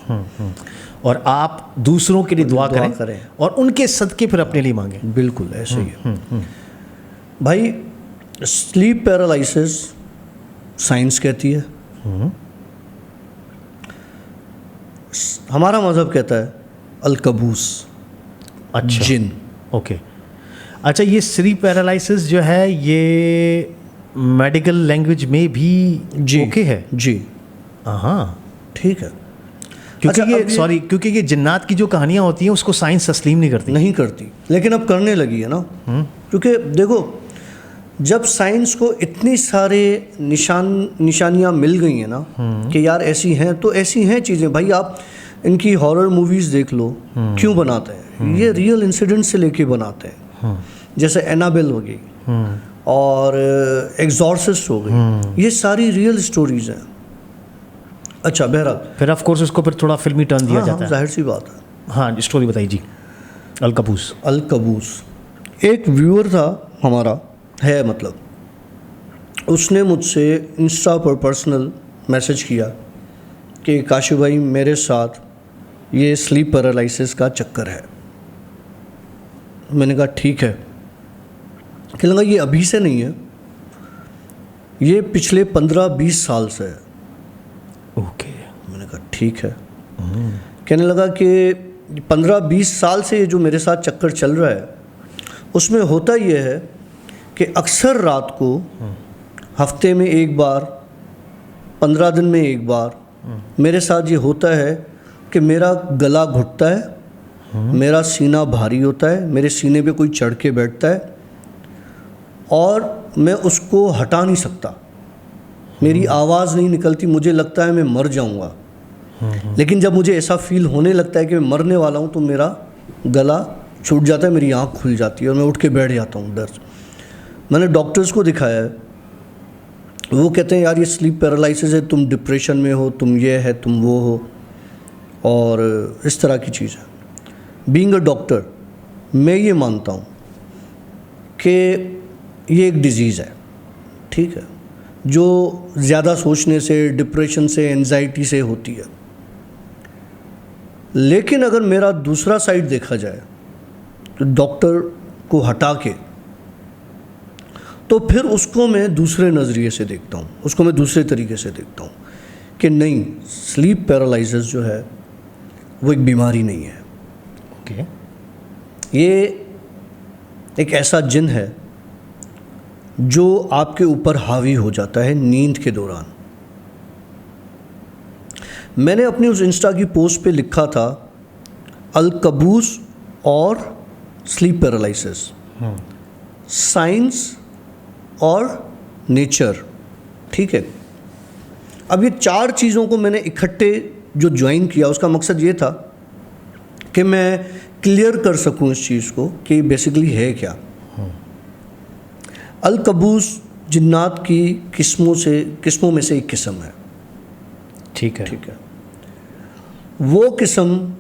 और आप दूसरों के लिए दुआ करें और उनके सदके फिर अपने लिए मांगें। बिल्कुल ऐसे ही है। भाई स्लीप पैरालिसिस साइंस कहती है, हमारा मज़हब कहता है अलकबूस, अच्छा जिन। ओके। अच्छा, ये स्लीप पैरालिसिस जो है ये मेडिकल लैंग्वेज में भी जी ओके है? जी हाँ ठीक है। क्योंकि अच्छा, क्योंकि ये जिन्नात की जो कहानियाँ होती हैं उसको साइंस तस्लीम नहीं करती, लेकिन अब करने लगी है ना। क्योंकि देखो, जब साइंस को इतनी सारे निशानियाँ मिल गई हैं ना कि यार ऐसी हैं, तो ऐसी हैं चीज़ें। भाई आप इनकी हॉरर मूवीज़ देख लो, क्यों बनाते हैं? ये रियल इंसिडेंट से लेके बनाते हैं। जैसे एनाबेल हो गई और एग्जॉर्सिस्ट हो गई, ये सारी रियल स्टोरीज़ हैं। अच्छा, बहरहाल फिर ऑफ कोर्स उसको फिर थोड़ा फिल्मी टर्न दिया जाता है। जाहिर सी बात है। हाँ, स्टोरी बताइए जी। अलकबूस एक व्यूअर था हमारा, है मतलब, उसने मुझसे इंस्टा पर पर्सनल मैसेज किया कि काशिफ भाई मेरे साथ ये स्लीप पैरालिसिस का चक्कर है। मैंने कहा ठीक है। कहने लगा ये अभी से नहीं है, ये पिछले 15-20 साल से है। ओके। मैंने कहा ठीक है। कहने लगा कि 15-20 साल से ये जो मेरे साथ चक्कर चल रहा है, उसमें होता ये है कि अक्सर रात को हफ्ते में एक बार, 15 दिन में एक बार मेरे साथ ये होता है कि मेरा गला घुटता है, मेरा सीना भारी होता है, मेरे सीने पे कोई चढ़ के बैठता है और मैं उसको हटा नहीं सकता। मेरी आवाज़ नहीं निकलती, मुझे लगता है मैं मर जाऊंगा। लेकिन जब मुझे ऐसा फील होने लगता है कि मैं मरने वाला हूँ तो मेरा गला छूट जाता है, मेरी आँख खुल जाती है और मैं उठ के बैठ जाता हूँ डर से। मैंने डॉक्टर्स को दिखाया है, वो कहते हैं यार ये स्लीप पैरालिसिस है, तुम डिप्रेशन में हो, तुम ये है, तुम वो हो, और इस तरह की चीज़ है। बीइंग अ डॉक्टर मैं ये मानता हूँ कि ये एक डिज़ीज़ है, ठीक है, जो ज़्यादा सोचने से, डिप्रेशन से, एंजाइटी से होती है। लेकिन अगर मेरा दूसरा साइड देखा जाए तो डॉक्टर को हटा के, तो फिर उसको मैं दूसरे नज़रिए से देखता हूँ, उसको मैं दूसरे तरीके से देखता हूँ कि नहीं, स्लीप पैरालिसिस जो है वो एक बीमारी नहीं है। ओके। ये एक ऐसा जिन है जो आपके ऊपर हावी हो जाता है नींद के दौरान। मैंने अपनी उस इंस्टा की पोस्ट पे लिखा था अलकबूस और स्लीप पैरालिसिस, साइंस और नेचर, ठीक है। अब ये 4 चीज़ों को मैंने इकट्ठे जो ज्वाइन किया, उसका मकसद ये था कि मैं क्लियर कर सकूं इस चीज़ को कि बेसिकली है क्या। अलकबूस जिन्नात की किस्मों में से एक किस्म है। ठीक है। ठीक है, वो किस्म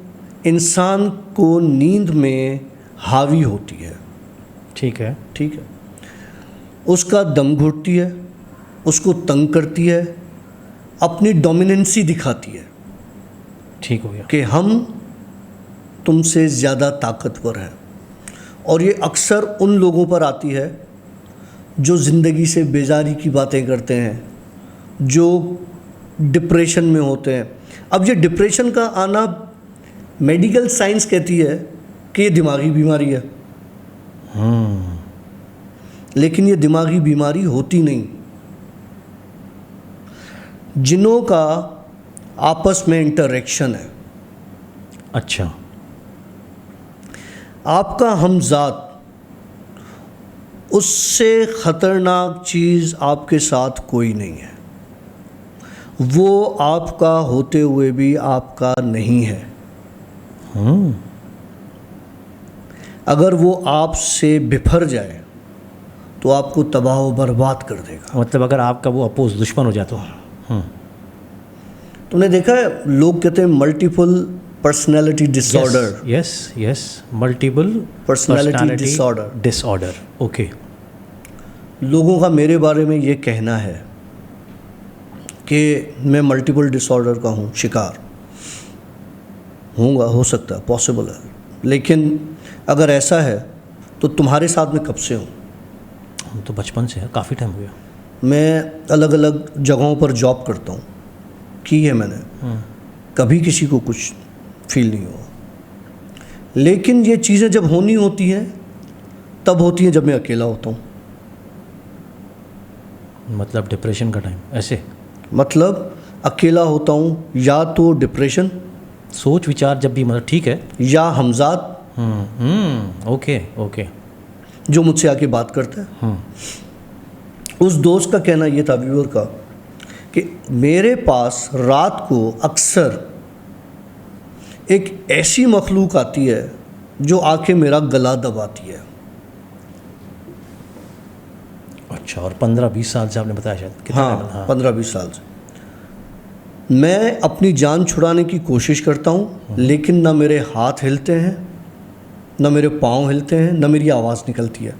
इंसान को नींद में हावी होती है। ठीक है। ठीक है, उसका दम घुटती है, उसको तंग करती है, अपनी डोमिनेंसी दिखाती है ठीक हो गया। कि हम तुमसे ज़्यादा ताकतवर हैं। और ये अक्सर उन लोगों पर आती है जो ज़िंदगी से बेजारी की बातें करते हैं, जो डिप्रेशन में होते हैं। अब ये डिप्रेशन का आना, मेडिकल साइंस कहती है कि ये दिमागी बीमारी है, लेकिन ये दिमागी बीमारी होती नहीं। जिनों का आपस में इंटरेक्शन है। अच्छा। आपका हमजात, उससे ख़तरनाक चीज़ आपके साथ कोई नहीं है। वो आपका होते हुए भी आपका नहीं है। अगर वो आपसे बिफर जाए तो आपको तबाह व बर्बाद कर देगा। मतलब अगर आपका वो अपोज दुश्मन हो जाए तो। तुमने देखा है, लोग कहते हैं multiple personality disorder. Yes, multiple personality disorder. Okay. लोगों का मेरे बारे में ये कहना है कि मैं मल्टीपल डिसऑर्डर का हूँ शिकार। होऊंगा, हो सकता है, पॉसिबल है। लेकिन अगर ऐसा है तो तुम्हारे साथ में कब से हूँ? हम तो बचपन से है, काफ़ी टाइम हो गया। मैं अलग अलग जगहों पर जॉब करता हूँ, की है मैंने, कभी किसी को कुछ फील नहीं हुआ। लेकिन ये चीज़ें जब होनी होती हैं तब होती हैं जब मैं अकेला होता हूँ। मतलब डिप्रेशन का टाइम ऐसे? मतलब अकेला होता हूँ, या तो डिप्रेशन, सोच विचार जब भी, मतलब ठीक है, या हमजाद ओके जो मुझसे आके बात करता है। उस दोस्त का कहना ये था, व्यूअर का, कि मेरे पास रात को अक्सर एक ऐसी मखलूक आती है जो आके मेरा गला दबाती है। अच्छा। और 15-20 साल से आपने बताया शायद? कितना टाइम? हाँ, 15-20 साल से मैं अपनी जान छुड़ाने की कोशिश करता हूँ, लेकिन ना मेरे हाथ हिलते हैं, ना मेरे पाँव हिलते हैं, ना मेरी आवाज़ निकलती है।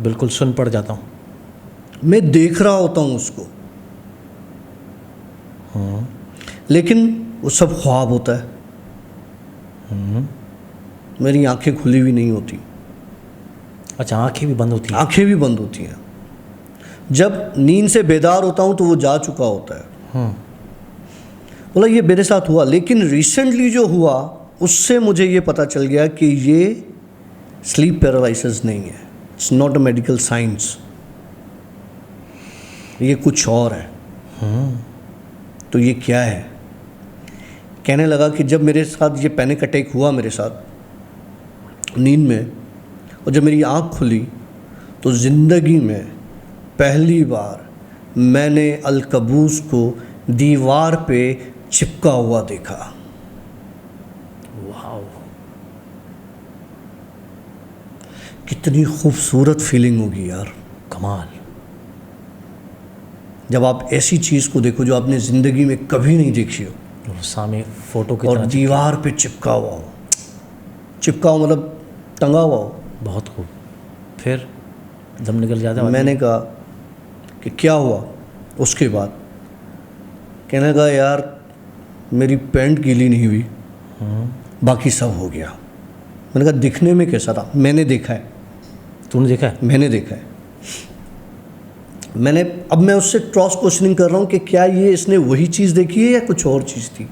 बिल्कुल सुन पड़ जाता हूँ। मैं देख रहा होता हूँ उसको, लेकिन वो सब ख्वाब होता है। मेरी आंखें खुली हुई नहीं होती। अच्छा, आंखें भी बंद होती हैं? आंखें भी बंद होती हैं। जब नींद से बेदार होता हूँ तो वो जा चुका होता है। बोला ये मेरे साथ हुआ, लेकिन रिसेंटली जो हुआ उससे मुझे ये पता चल गया कि ये स्लीप पैरालिसिस नहीं है। It's not a medical science, ये कुछ और है। तो ये क्या है? कहने लगा कि जब मेरे साथ ये पैनिक अटैक हुआ, मेरे साथ नींद में, और जब मेरी आँख खुली तो ज़िंदगी में पहली बार मैंने अलकबूस को दीवार पे चिपका हुआ देखा। वाह, कितनी खूबसूरत फीलिंग होगी यार, कमाल। जब आप ऐसी चीज़ को देखो जो आपने ज़िंदगी में कभी नहीं देखी हो, सामने फोटो की और तरह दीवार पे चिपका हुआ हो। चिपका हुआ मतलब टंगा हुआ हो। बहुत खूब। फिर दम निकल जाता है। मैंने कहा कि क्या हुआ? उसके बाद कहने लगा यार मेरी पैंट गीली नहीं हुई, बाकी सब हो गया। मैंने कहा दिखने में कैसा था? मैंने देखा है। तूने देखा है? मैंने देखा है। अब मैं उससे क्रॉस क्वेश्चनिंग कर रहा हूँ कि क्या ये इसने वही चीज़ देखी है या कुछ और चीज़ थी।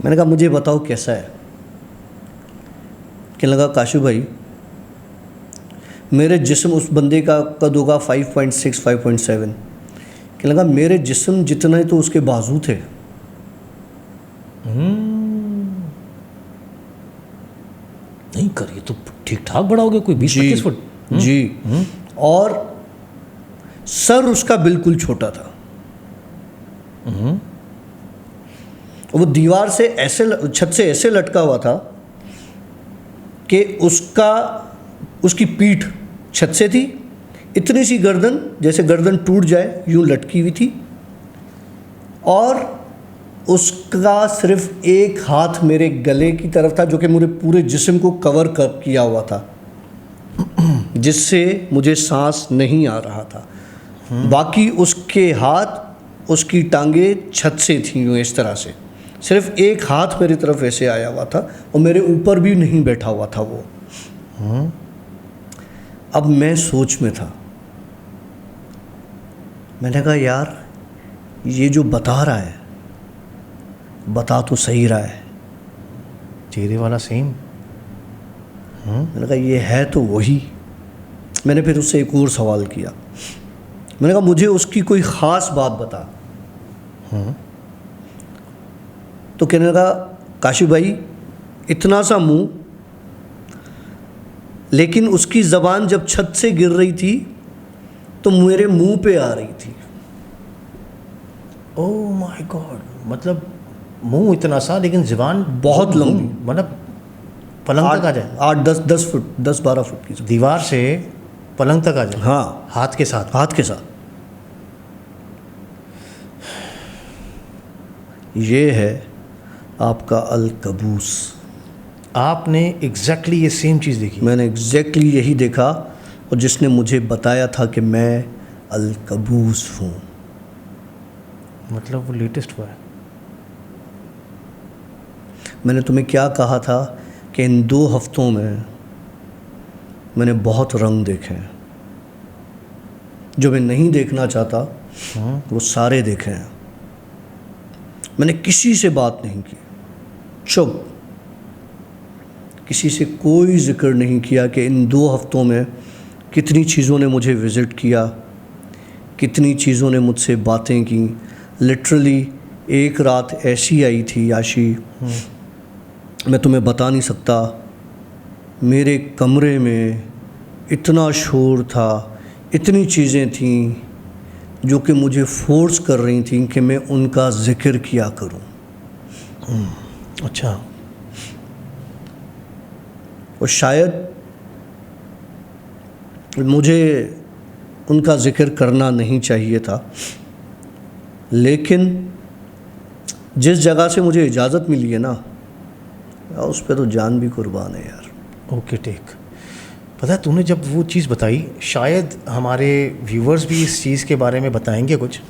मैंने कहा मुझे बताओ कैसा है। कहने लगा काशू भाई मेरे जिस्म, उस बंदे का कद होगा 5.6 5.7। कहने लगा मेरे जिस्म जितना ही तो उसके बाजू थे। नहीं कर, ये तो ठीक ठाक बड़ा हो गया, कोई 20-25 फुट। जी। और सर उसका बिल्कुल छोटा था। वो दीवार से ऐसे, छत से ऐसे लटका हुआ था कि उसकी पीठ छत से थी, इतनी सी गर्दन, जैसे गर्दन टूट जाए यूं लटकी हुई थी, और उसका सिर्फ एक हाथ मेरे गले की तरफ था जो कि मेरे पूरे जिस्म को कवर किया हुआ था, जिससे मुझे सांस नहीं आ रहा था। बाकी उसके हाथ, उसकी टांगे छत से थी यूँ इस तरह से, सिर्फ एक हाथ मेरी तरफ ऐसे आया हुआ था और मेरे ऊपर भी नहीं बैठा हुआ था वो। अब मैं सोच में था, मैंने कहा यार ये जो बता रहा है, बता तो सही रहा है, चेहरे वाला सेम। मैंने कहा ये है तो वही। मैंने फिर उससे एक और सवाल किया, मैंने कहा मुझे उसकी कोई ख़ास बात बता। तो कहने लगा काशिफ भाई इतना सा मुंह, लेकिन उसकी ज़बान जब छत से गिर रही थी तो मेरे मुंह पे आ रही थी। ओह माय गॉड, मतलब मुंह इतना सा लेकिन ज़बान बहुत लंबी, मतलब पलंग तक आ जाए। 8-10 फुट, 10-12 फुट की दीवार से पलंग तक आ जाए। हाँ, हाथ के साथ। हाथ के साथ। ये है आपका अलकबूस। आपने एग्जैक्टली ये सेम चीज़ देखी? मैंने एग्जैक्टली यही देखा, और जिसने मुझे बताया था कि मैं अलकबूस हूँ। मतलब वो लेटेस्ट हुआ है। मैंने तुम्हें क्या कहा था कि इन 2 हफ्तों में मैंने बहुत रंग देखे हैं, जो मैं नहीं देखना चाहता वो सारे देखे हैं। मैंने किसी से बात नहीं की, चुप, किसी से कोई जिक्र नहीं किया कि इन 2 हफ्तों में कितनी चीज़ों ने मुझे विज़िट किया, कितनी चीज़ों ने मुझसे बातें की। लिटरली एक रात ऐसी आई थी आशी, मैं तुम्हें बता नहीं सकता। मेरे कमरे में इतना शोर था, इतनी चीज़ें थीं जो कि मुझे फोर्स कर रही थी कि मैं उनका जिक्र किया करूं। अच्छा। और शायद मुझे उनका जिक्र करना नहीं चाहिए था, लेकिन जिस जगह से मुझे इजाज़त मिली है ना, उस पर तो जान भी कुर्बान है यार। Okay take. पता है तूने जब वो चीज़ बताई, शायद हमारे व्यूवर्स भी इस चीज़ के बारे में बताएंगे कुछ।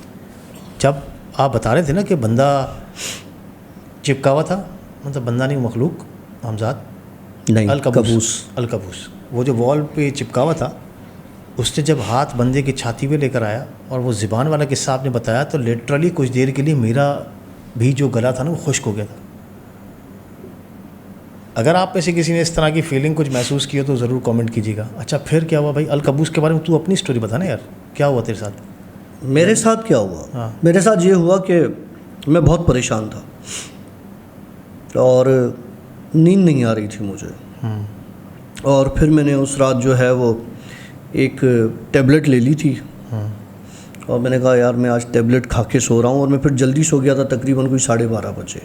जब आप बता रहे थे ना कि बंदा चिपका हुआ था, मतलब बंदा नहीं, मखलूक, हमजाद नहीं, अलकबूस। अलकबूस वो जो वॉल पे चिपका हुआ था, उसने जब हाथ बंदे की छाती पे लेकर आया और वो ज़िबान वाला किस्सा आपने बताया, तो लिटरली कुछ देर के लिए मेरा भी जो गला था ना वो खुश्क हो गया था। अगर आप में से किसी ने इस तरह की फीलिंग कुछ महसूस की हो तो ज़रूर कमेंट कीजिएगा। अच्छा फिर क्या हुआ भाई? अलकबूस के बारे में तू अपनी स्टोरी बता ना यार, क्या हुआ तेरे साथ? मेरे साथ क्या हुआ? हाँ। मेरे साथ ये हुआ कि मैं बहुत परेशान था और नींद नहीं आ रही थी मुझे। और फिर मैंने उस रात जो है वो एक टैबलेट ले ली थी, और मैंने कहा यार मैं आज टैबलेट खा के सो रहा हूँ। और मैं फिर जल्दी सो गया था, तकरीबन कोई 12:30 बजे।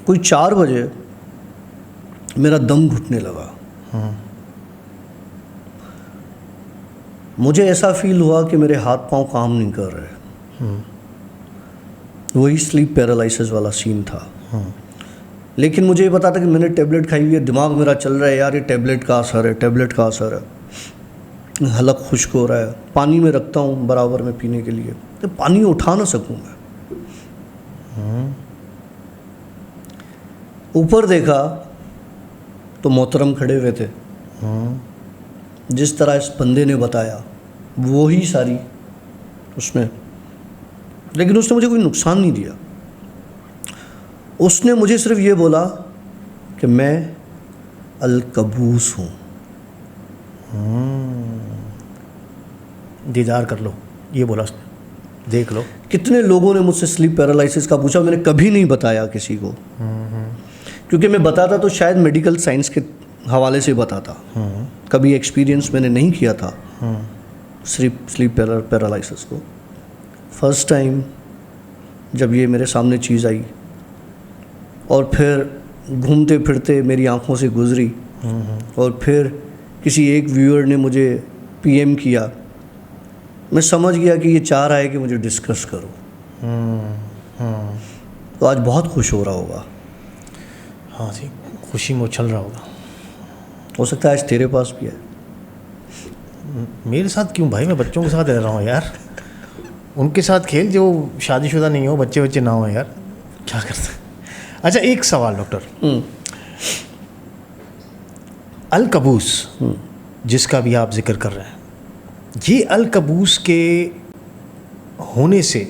कोई 4 बजे मेरा दम घुटने लगा। मुझे ऐसा फील हुआ कि मेरे हाथ पांव काम नहीं कर रहे। वही स्लीप पैरालिसिस वाला सीन था। लेकिन मुझे ये पता था कि मैंने टैबलेट खाई हुई है, दिमाग मेरा चल रहा है यार ये टैबलेट का असर है, टैबलेट का असर है। हलक खुश्क हो रहा है, पानी में रखता हूँ बराबर में पीने के लिए, तो पानी उठा ना सकूँ मैं। ऊपर देखा तो मोहतरम खड़े हुए थे। जिस तरह इस बंदे ने बताया वो ही सारी उसने, लेकिन उसने मुझे कोई नुकसान नहीं दिया। उसने मुझे सिर्फ ये बोला कि मैं अलकबूस हूँ, दीदार कर लो, ये बोला उसने, देख लो। कितने लोगों ने मुझसे स्लीप पैरालिसिस का पूछा, मैंने कभी नहीं बताया किसी को, क्योंकि मैं बताता तो शायद मेडिकल साइंस के हवाले से बताता। कभी एक्सपीरियंस मैंने नहीं किया था स्लीप पैरालिसिस को। फर्स्ट टाइम जब ये मेरे सामने चीज़ आई और फिर घूमते फिरते मेरी आंखों से गुजरी, और फिर किसी एक व्यूअर ने मुझे पीएम किया, मैं समझ गया कि ये चाह रहा है कि मुझे डिस्कस करो। तो आज बहुत खुश हो रहा होगा। हाँ जी, खुशी में उछल रहा होगा। हो सकता है आज तेरे पास भी है। मेरे साथ क्यों भाई, मैं बच्चों के साथ रह रहा हूँ यार। उनके साथ खेल जो शादीशुदा नहीं हो, बच्चे ना हो यार, क्या करते। अच्छा, एक सवाल डॉक्टर, अलकबूस जिसका भी आप जिक्र कर रहे हैं, ये अलकबूस के होने से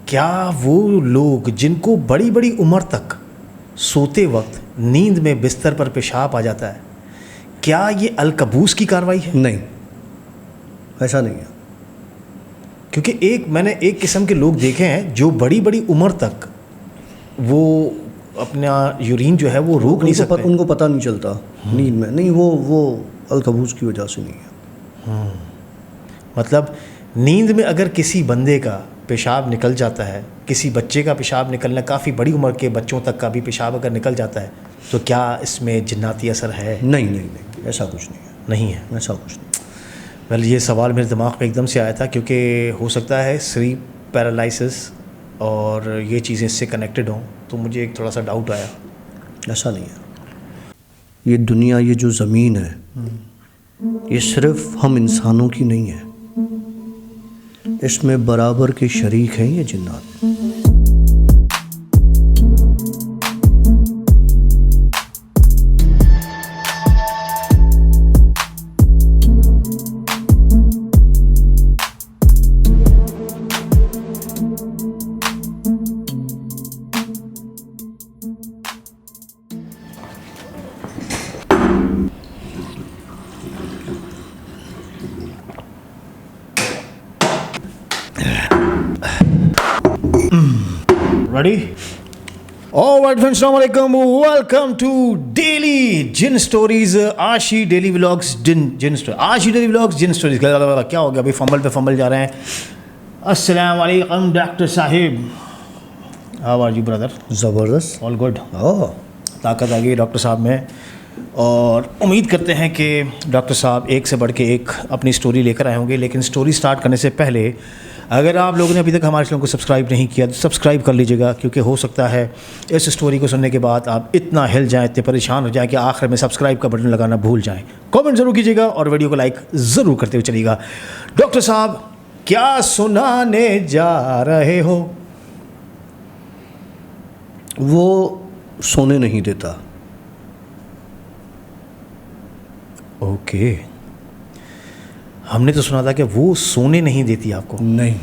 क्या वो लोग जिनको बड़ी बड़ी उम्र तक सोते वक्त नींद में बिस्तर पर पेशाब आ जाता है, क्या ये अलकबूस की कार्रवाई है? नहीं, ऐसा नहीं है। क्योंकि मैंने एक किस्म के लोग देखे हैं जो बड़ी बड़ी उम्र तक वो अपना यूरिन जो है वो रोक नहीं सकते। उनको पता नहीं चलता नींद में। नहीं, वो अलकबूस की वजह से नहीं है। मतलब नींद में अगर किसी बंदे का पेशाब निकल जाता है, किसी बच्चे का पेशाब निकलना, काफ़ी बड़ी उम्र के बच्चों तक का भी पेशाब अगर निकल जाता है, तो क्या इसमें जिन्नाती असर है? नहीं, ऐसा कुछ नहीं है। नहीं है, ऐसा कुछ नहीं। वेल, ये सवाल मेरे दिमाग में एकदम से आया था क्योंकि हो सकता है स्लीप पैरालिसिस और ये चीज़ें इससे कनेक्टेड हों, तो मुझे एक थोड़ा सा डाउट आया। ऐसा नहीं है। ये दुनिया, ये जो ज़मीन है, ये सिर्फ हम इंसानों की नहीं है, इसमें बराबर के शरीक हैं ये जिन्नात। Ready? Alright friends, Assalamualaikum. Welcome to Daily Gin Stories. आशी डेली व्लॉग्स जिन स्टोरी, आशी डेली व्लॉग्स जिन स्टोरीज। क्या हो गया अभी, फंबल जा रहे हैं। अस्सलाम वालेकुम डॉक्टर साहिब, हाउ आर यू ब्रदर? ज़बरदस्त। All good. ओह, ताकत आ गई डॉक्टर साहब में, और उम्मीद करते हैं कि डॉक्टर साहब एक से बढ़ के एक अपनी स्टोरी लेकर आए होंगे। लेकिन स्टोरी स्टार्ट करने से पहले, अगर आप लोगों ने अभी तक हमारे चैनल को सब्सक्राइब नहीं किया तो सब्सक्राइब कर लीजिएगा, क्योंकि हो सकता है इस स्टोरी को सुनने के बाद आप इतना हिल जाएं, इतने परेशान हो जाएं कि आखिर में सब्सक्राइब का बटन लगाना भूल जाएं। कमेंट ज़रूर कीजिएगा और वीडियो को लाइक ज़रूर करते हुए चलिएगा। डॉक्टर साहब, क्या सुनाने जा रहे हो? वो सोने नहीं देता। ओके, हमने तो सुना था कि वो सोने नहीं देती आपको। नहीं,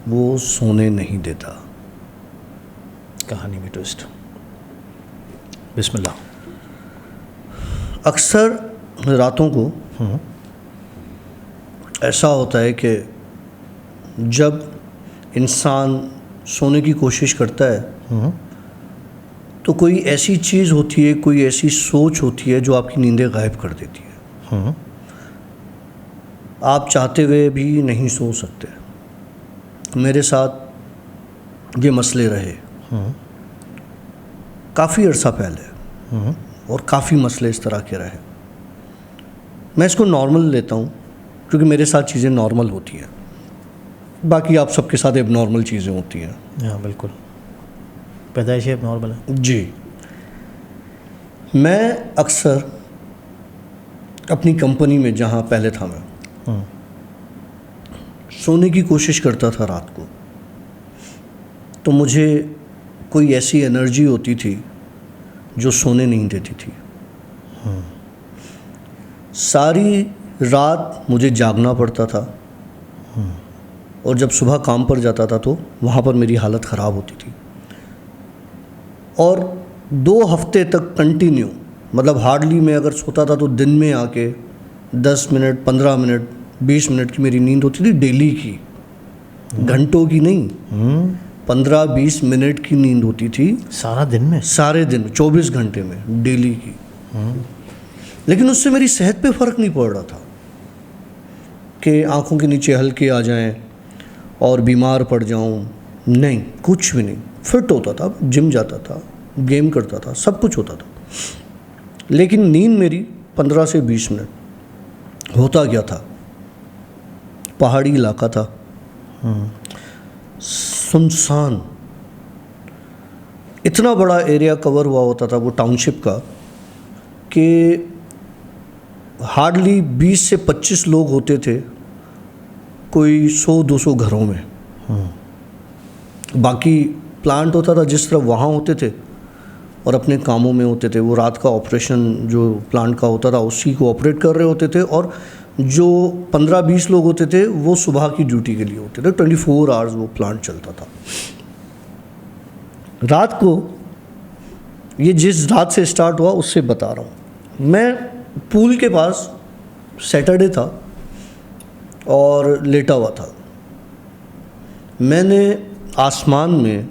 वो सोने नहीं देता। कहानी में ट्विस्ट। बिस्मिल्लाह। अक्सर रातों को ऐसा होता है कि जब इंसान सोने की कोशिश करता है तो कोई ऐसी चीज़ होती है, कोई ऐसी सोच होती है जो आपकी नींदें गायब कर देती है। आप चाहते हुए भी नहीं सो सकते। मेरे साथ ये मसले रहे काफ़ी अर्सा पहले, और काफ़ी मसले इस तरह के रहे। मैं इसको नॉर्मल लेता हूँ क्योंकि मेरे साथ चीज़ें नॉर्मल होती हैं, बाकी आप सबके साथ एबनॉर्मल चीज़ें होती हैं। हाँ बिल्कुल, पैदाइश एबनॉर्मल है जी। मैं अक्सर अपनी कंपनी में, जहाँ पहले था मैं, सोने की कोशिश करता था रात को, तो मुझे कोई ऐसी एनर्जी होती थी जो सोने नहीं देती थी। सारी रात मुझे जागना पड़ता था, और जब सुबह काम पर जाता था तो वहाँ पर मेरी हालत ख़राब होती थी। और 2 हफ्ते तक कंटिन्यू, मतलब हार्डली मैं अगर सोता था तो दिन में आके 10 मिनट, 15 मिनट, 20 मिनट की मेरी नींद होती थी डेली की, घंटों की नहीं, 15-20 मिनट की नींद होती थी सारा दिन में, सारे दिन 24 घंटे में डेली की। लेकिन उससे मेरी सेहत पे फ़र्क नहीं पड़ रहा था कि आंखों के नीचे हल्के आ जाएं और बीमार पड़ जाऊं, नहीं, कुछ भी नहीं। फिट होता था, जिम जाता था, गेम करता था, सब कुछ होता था, लेकिन नींद मेरी 15 से 20 मिनट होता क्या था, पहाड़ी इलाका था, सुनसान, इतना बड़ा एरिया कवर हुआ होता था वो टाउनशिप का कि हार्डली 20 से 25 लोग होते थे कोई 100-200 घरों में। बाकी प्लांट होता था जिस तरह वहाँ होते थे और अपने कामों में होते थे। वो रात का ऑपरेशन जो प्लांट का होता था उसी को ऑपरेट कर रहे होते थे, और जो 15-20 लोग होते थे वो सुबह की ड्यूटी के लिए होते थे। 24 आवर्स वो प्लांट चलता था। रात को, ये जिस रात से स्टार्ट हुआ उससे बता रहा हूँ, मैं पूल के पास सैटरडे था और लेटा हुआ था। मैंने आसमान में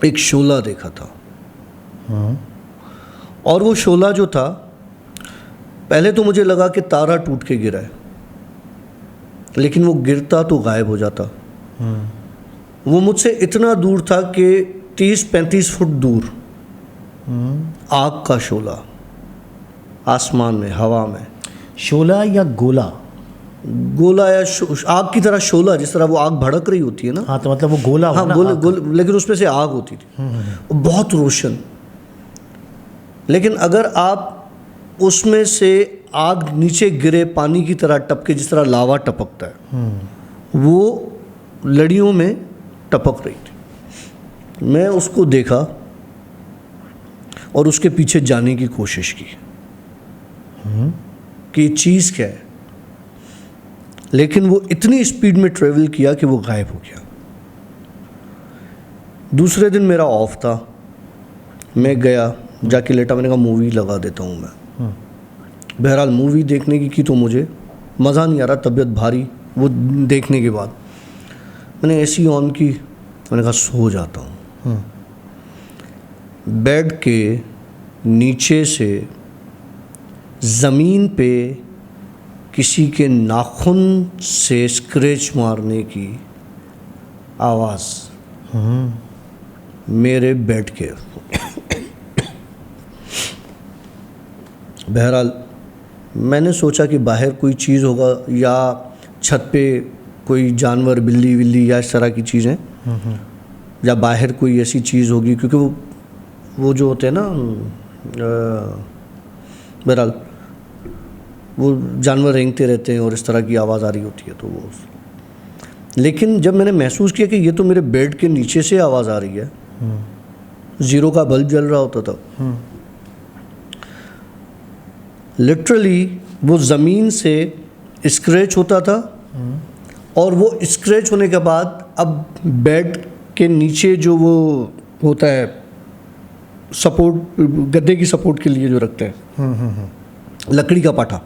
एक शोला देखा था। और वो शोला जो था, पहले तो मुझे लगा कि तारा टूट के गिरा है, लेकिन वो गिरता तो गायब हो जाता। वो मुझसे इतना दूर था कि 30-35 फुट दूर आग का शोला आसमान में, हवा में। शोला या गोला? गोला या आग की तरह शोला, जिस तरह वो आग भड़क रही होती है ना। हाँ, तो मतलब वो गोला हाँ, गोले, लेकिन उसमें से आग होती थी, बहुत रोशन। लेकिन अगर आप उसमें से आग नीचे गिरे पानी की तरह टपके, जिस तरह लावा टपकता है, वो लड़ियों में टपक रही थी। मैं उसको देखा और उसके पीछे जाने की कोशिश की कि ये चीज़ क्या है, लेकिन वो इतनी स्पीड में ट्रेवल किया कि वो गायब हो गया। दूसरे दिन मेरा ऑफ था, मैं गया, जाके लेटा। मैंने कहा मूवी लगा देता हूँ मैं। बहरहाल मूवी देखने की तो मुझे मज़ा नहीं आ रहा, तबीयत भारी। वो देखने के बाद मैंने एसी ऑन की, मैंने कहा सो जाता हूँ। बेड के नीचे से ज़मीन पे किसी के नाखून से स्क्रैच मारने की आवाज़ मेरे बेड के। बहरहाल मैंने सोचा कि बाहर कोई चीज़ होगा या छत पे कोई जानवर, बिल्ली विल्ली या इस तरह की चीज़ें, या बाहर कोई ऐसी चीज़ होगी, क्योंकि वो जो होते हैं ना, बहरहाल वो जानवर रेंगते रहते हैं और इस तरह की आवाज़ आ रही होती है। तो वो, लेकिन जब मैंने महसूस किया कि ये तो मेरे बेड के नीचे से आवाज़ आ रही है, 0 का बल्ब जल रहा होता था, लिटरली वो ज़मीन से स्क्रैच होता था, और वो स्क्रैच होने के बाद अब बेड के नीचे जो वो होता है सपोर्ट, गद्दे की सपोर्ट के लिए जो रखते हैं, लकड़ी का पाटा,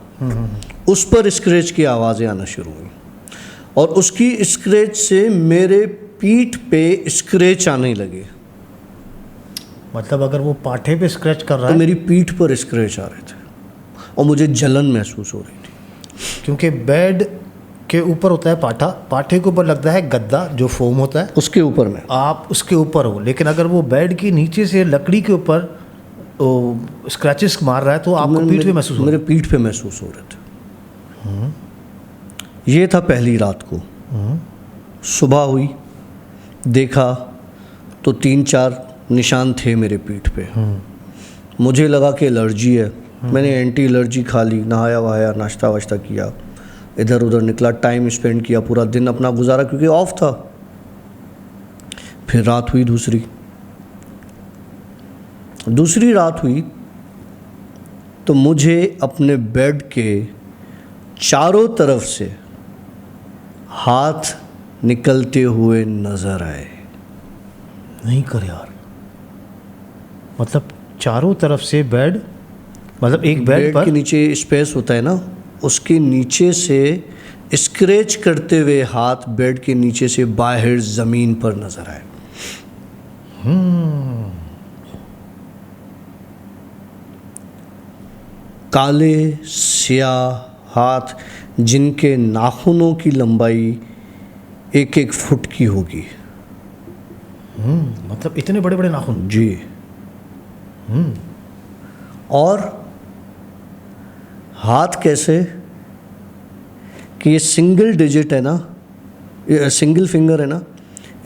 उस पर स्क्रैच की आवाज़ें आना शुरू हुई, और उसकी स्क्रैच से मेरे पीठ पे स्क्रैच आने लगे। मतलब अगर वो पाठे पे स्क्रैच कर रहा तो है, मेरी पीठ पर स्क्रैच आ रहे थे और मुझे जलन महसूस हो रही थी। क्योंकि बेड के ऊपर होता है पाठा, पाठे के ऊपर लगता है गद्दा जो फोम होता है, उसके ऊपर में आप उसके ऊपर हो। लेकिन अगर वो बेड के नीचे से लकड़ी के ऊपर स्क्रैचेस मार रहा है तो आपको पीठ पे महसूस हो रहा है। मेरे पीठ पे महसूस हो रहे थे। ये था पहली रात को। सुबह हुई, देखा तो 3-4 निशान थे मेरे पीठ पे। मुझे लगा कि एलर्जी है। मैंने एंटी एलर्जी खा ली, नहाया वहाया, नाश्ता वाश्ता किया, इधर उधर निकला, टाइम स्पेंड किया, पूरा दिन अपना गुजारा क्योंकि ऑफ था। फिर रात हुई, दूसरी रात हुई तो मुझे अपने बेड के चारों तरफ से हाथ निकलते हुए नजर आए। नहीं कर यार, मतलब चारों तरफ से बेड, मतलब एक बेड पर के नीचे स्पेस होता है ना, उसके नीचे से स्क्रैच करते हुए हाथ बेड के नीचे से बाहर ज़मीन पर नजर आए। काले स्याह हाथ जिनके नाखूनों की लंबाई 1-1 फुट की होगी। मतलब इतने बड़े बड़े नाखून जी। और हाथ कैसे कि ये सिंगल डिजिट है ना, ये सिंगल फिंगर है ना,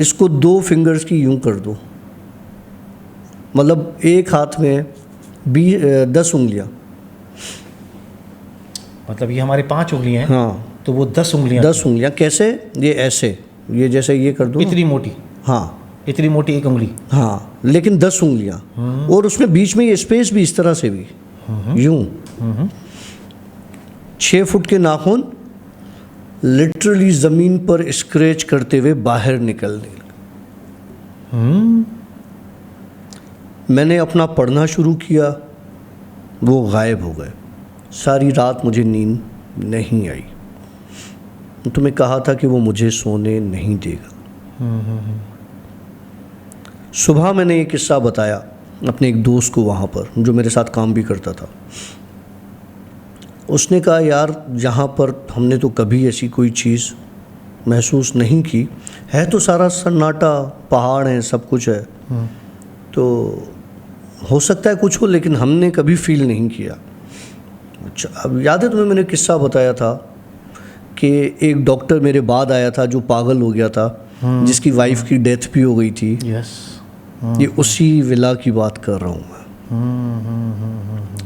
इसको 2 फिंगर्स की यूं कर दो, मतलब एक हाथ में 10 उंगलियां। मतलब ये हमारे 5 उंगलियां हैं। हाँ, तो वो 10 उंगलियां। 10 उंगलियां कैसे? ये ऐसे, ये जैसे ये कर दो, इतनी मोटी। हाँ इतनी मोटी एक उंगली। हाँ, लेकिन 10 उंगलियां, और उसमें बीच में ये स्पेस भी इस तरह से भी यूं। 6 फुट के नाखून लिटरली जमीन पर स्क्रैच करते हुए बाहर निकलने लगे। मैंने अपना पढ़ना शुरू किया, वो गायब हो गए। सारी रात मुझे नींद नहीं आई। तुम्हें कहा था कि वो मुझे सोने नहीं देगा। सुबह मैंने ये किस्सा बताया अपने एक दोस्त को वहाँ पर, जो मेरे साथ काम भी करता था। उसने कहा यार, यहाँ पर हमने तो कभी ऐसी कोई चीज़ महसूस नहीं की, है तो सारा सन्नाटा, पहाड़ हैं, सब कुछ है, तो हो सकता है कुछ हो, लेकिन हमने कभी फील नहीं किया। अच्छा, अब याद है तुम्हें मैंने किस्सा बताया था कि एक डॉक्टर मेरे बाद आया था जो पागल हो गया था, जिसकी वाइफ की डेथ भी हो गई थी। यस। ये उसी विला की बात कर रहा हूँ मैं।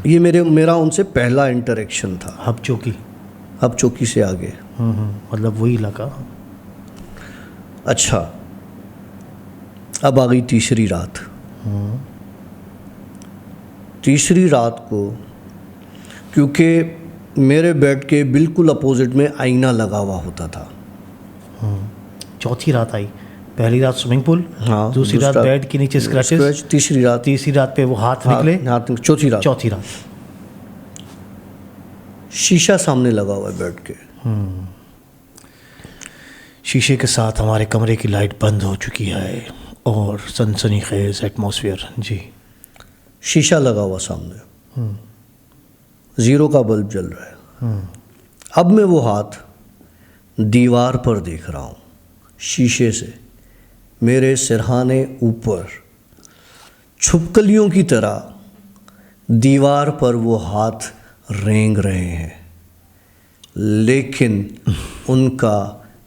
ये मेरा उनसे पहला इंटरेक्शन था। अब चौकी से आगे, मतलब वही इलाका। अच्छा, अब आ गई तीसरी रात। तीसरी रात को, क्योंकि मेरे बेड के बिल्कुल अपोजिट में आईना लगा हुआ होता था। चौथी रात आई। पहली रात स्विमिंग पूल, हाँ, दूसरी रात बेड के नीचे स्क्रैचेस, तीसरी रात पे वो हाथ निकले, चौथी रात शीशा सामने लगा हुआ है बेड के। शीशे के साथ हमारे कमरे की लाइट बंद हो चुकी है और सनसनीखेज एटमॉस्फेयर। जी। शीशा लगा हुआ सामने, 0 का बल्ब जल रहा है। अब मैं वो हाथ दीवार पर देख रहा हूँ, शीशे से मेरे सिरहाने ऊपर छुपकलियों की तरह दीवार पर वो हाथ रेंग रहे हैं, लेकिन उनका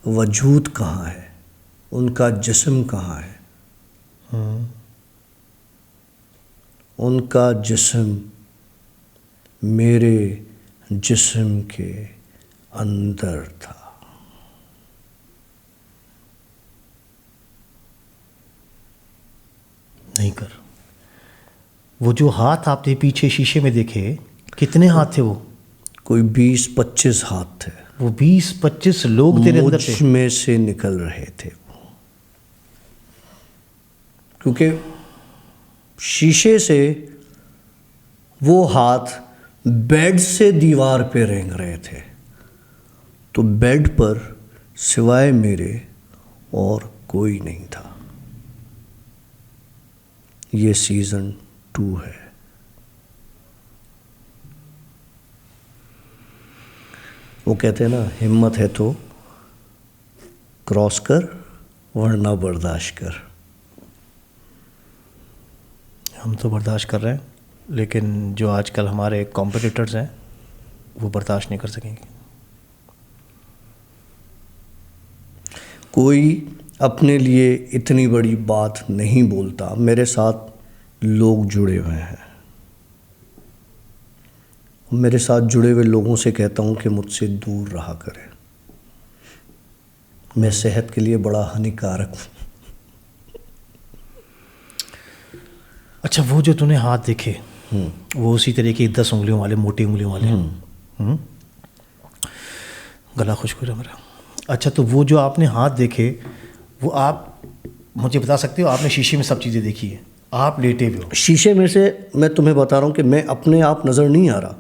वजूद कहाँ है, उनका जिस्म कहाँ है? उनका जिस्म मेरे जिस्म के अंदर था। नहीं कर। वो जो हाथ आपने पीछे शीशे में देखे, कितने हाथ थे वो? कोई 20-25 हाथ थे। वो 20-25 लोग तेरे अंदर थे। मुझ में से निकल रहे थे वो, क्योंकि शीशे से वो हाथ बेड से दीवार पे रेंग रहे थे, तो बेड पर सिवाय मेरे और कोई नहीं था। ये सीज़न 2 है। वो कहते हैं ना, हिम्मत है तो क्रॉस कर, वरना बर्दाश्त कर। हम तो बर्दाश्त कर रहे हैं, लेकिन जो आजकल हमारे कॉम्पिटिटर्स हैं वो बर्दाश्त नहीं कर सकेंगे। कोई अपने लिए इतनी बड़ी बात नहीं बोलता। मेरे साथ लोग जुड़े हुए हैं, मेरे साथ जुड़े हुए लोगों से कहता हूँ कि मुझसे दूर रहा करें, मैं सेहत के लिए बड़ा हानिकारक हूँ। अच्छा, वो जो तूने हाथ देखे, वो उसी तरह के 10 उंगलियों वाले, मोटी उंगलियों वाले। गला खुश्क हो रहा मेरा। अच्छा, तो वो जो आपने हाथ देखे, वो आप मुझे बता सकते हो? आपने शीशे में सब चीज़ें देखी है, आप लेटे हुए हो शीशे में से। मैं तुम्हें बता रहा हूँ कि मैं अपने आप नज़र नहीं आ रहा,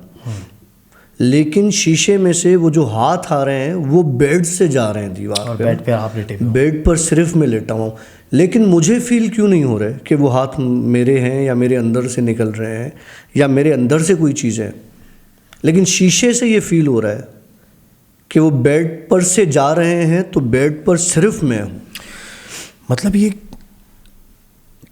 लेकिन शीशे में से वो जो हाथ आ रहे हैं वो बेड से जा रहे हैं दीवार और पे। बेड पे आप लेटे हुए हो। बेड पर सिर्फ मैं लेटा हूँ, लेकिन मुझे फील क्यों नहीं हो रहा है कि वो हाथ मेरे हैं या मेरे अंदर से निकल रहे हैं या मेरे अंदर से कोई चीज़ है, लेकिन शीशे से ये फील हो रहा है कि वो बेड पर से जा रहे हैं, तो बेड पर सिर्फ मैं हूँ। मतलब ये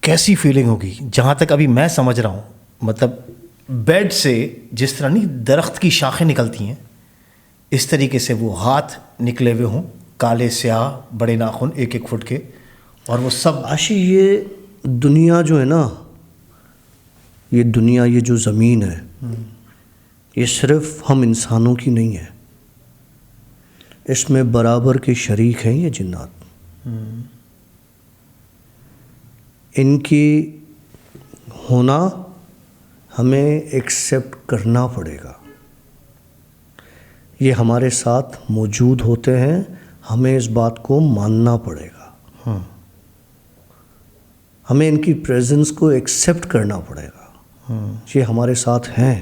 कैसी फीलिंग होगी? जहाँ तक अभी मैं समझ रहा हूँ, मतलब बेड से जिस तरह नहीं दरख्त की शाखें निकलती हैं, इस तरीके से वो हाथ निकले हुए हों, काले स्याह बड़े नाखून 1-1 फुट के, और वो सब। आशी, ये दुनिया जो है ना, ये दुनिया, ये जो ज़मीन है, ये सिर्फ हम इंसानों की नहीं है, इसमें बराबर के शरीक हैं ये जिन्नात। इनकी होना हमें एक्सेप्ट करना पड़ेगा। ये हमारे साथ मौजूद होते हैं, हमें इस बात को मानना पड़ेगा। हमें इनकी प्रेजेंस को एक्सेप्ट करना पड़ेगा। ये हमारे साथ हैं,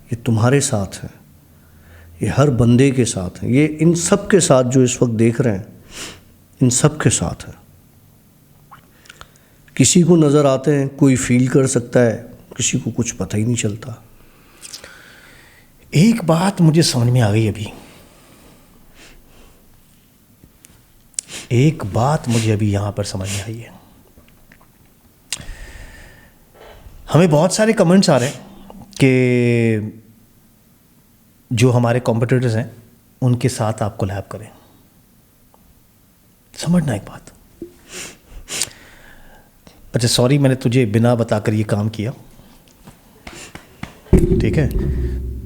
ये तुम्हारे साथ हैं, ये हर बंदे के साथ हैं, ये इन सब के साथ जो इस वक्त देख रहे हैं, इन सब के साथ है। किसी को नज़र आते हैं, कोई फील कर सकता है, किसी को कुछ पता ही नहीं चलता। एक बात मुझे समझ में आ गई अभी, एक बात मुझे अभी यहाँ पर समझ में आई है। हमें बहुत सारे कमेंट्स आ रहे हैं कि जो हमारे कॉम्पिटिटर्स हैं उनके साथ आप कोलैब करें। समझना एक बात, अच्छा सॉरी मैंने तुझे बिना बताकर ये काम किया, ठीक है,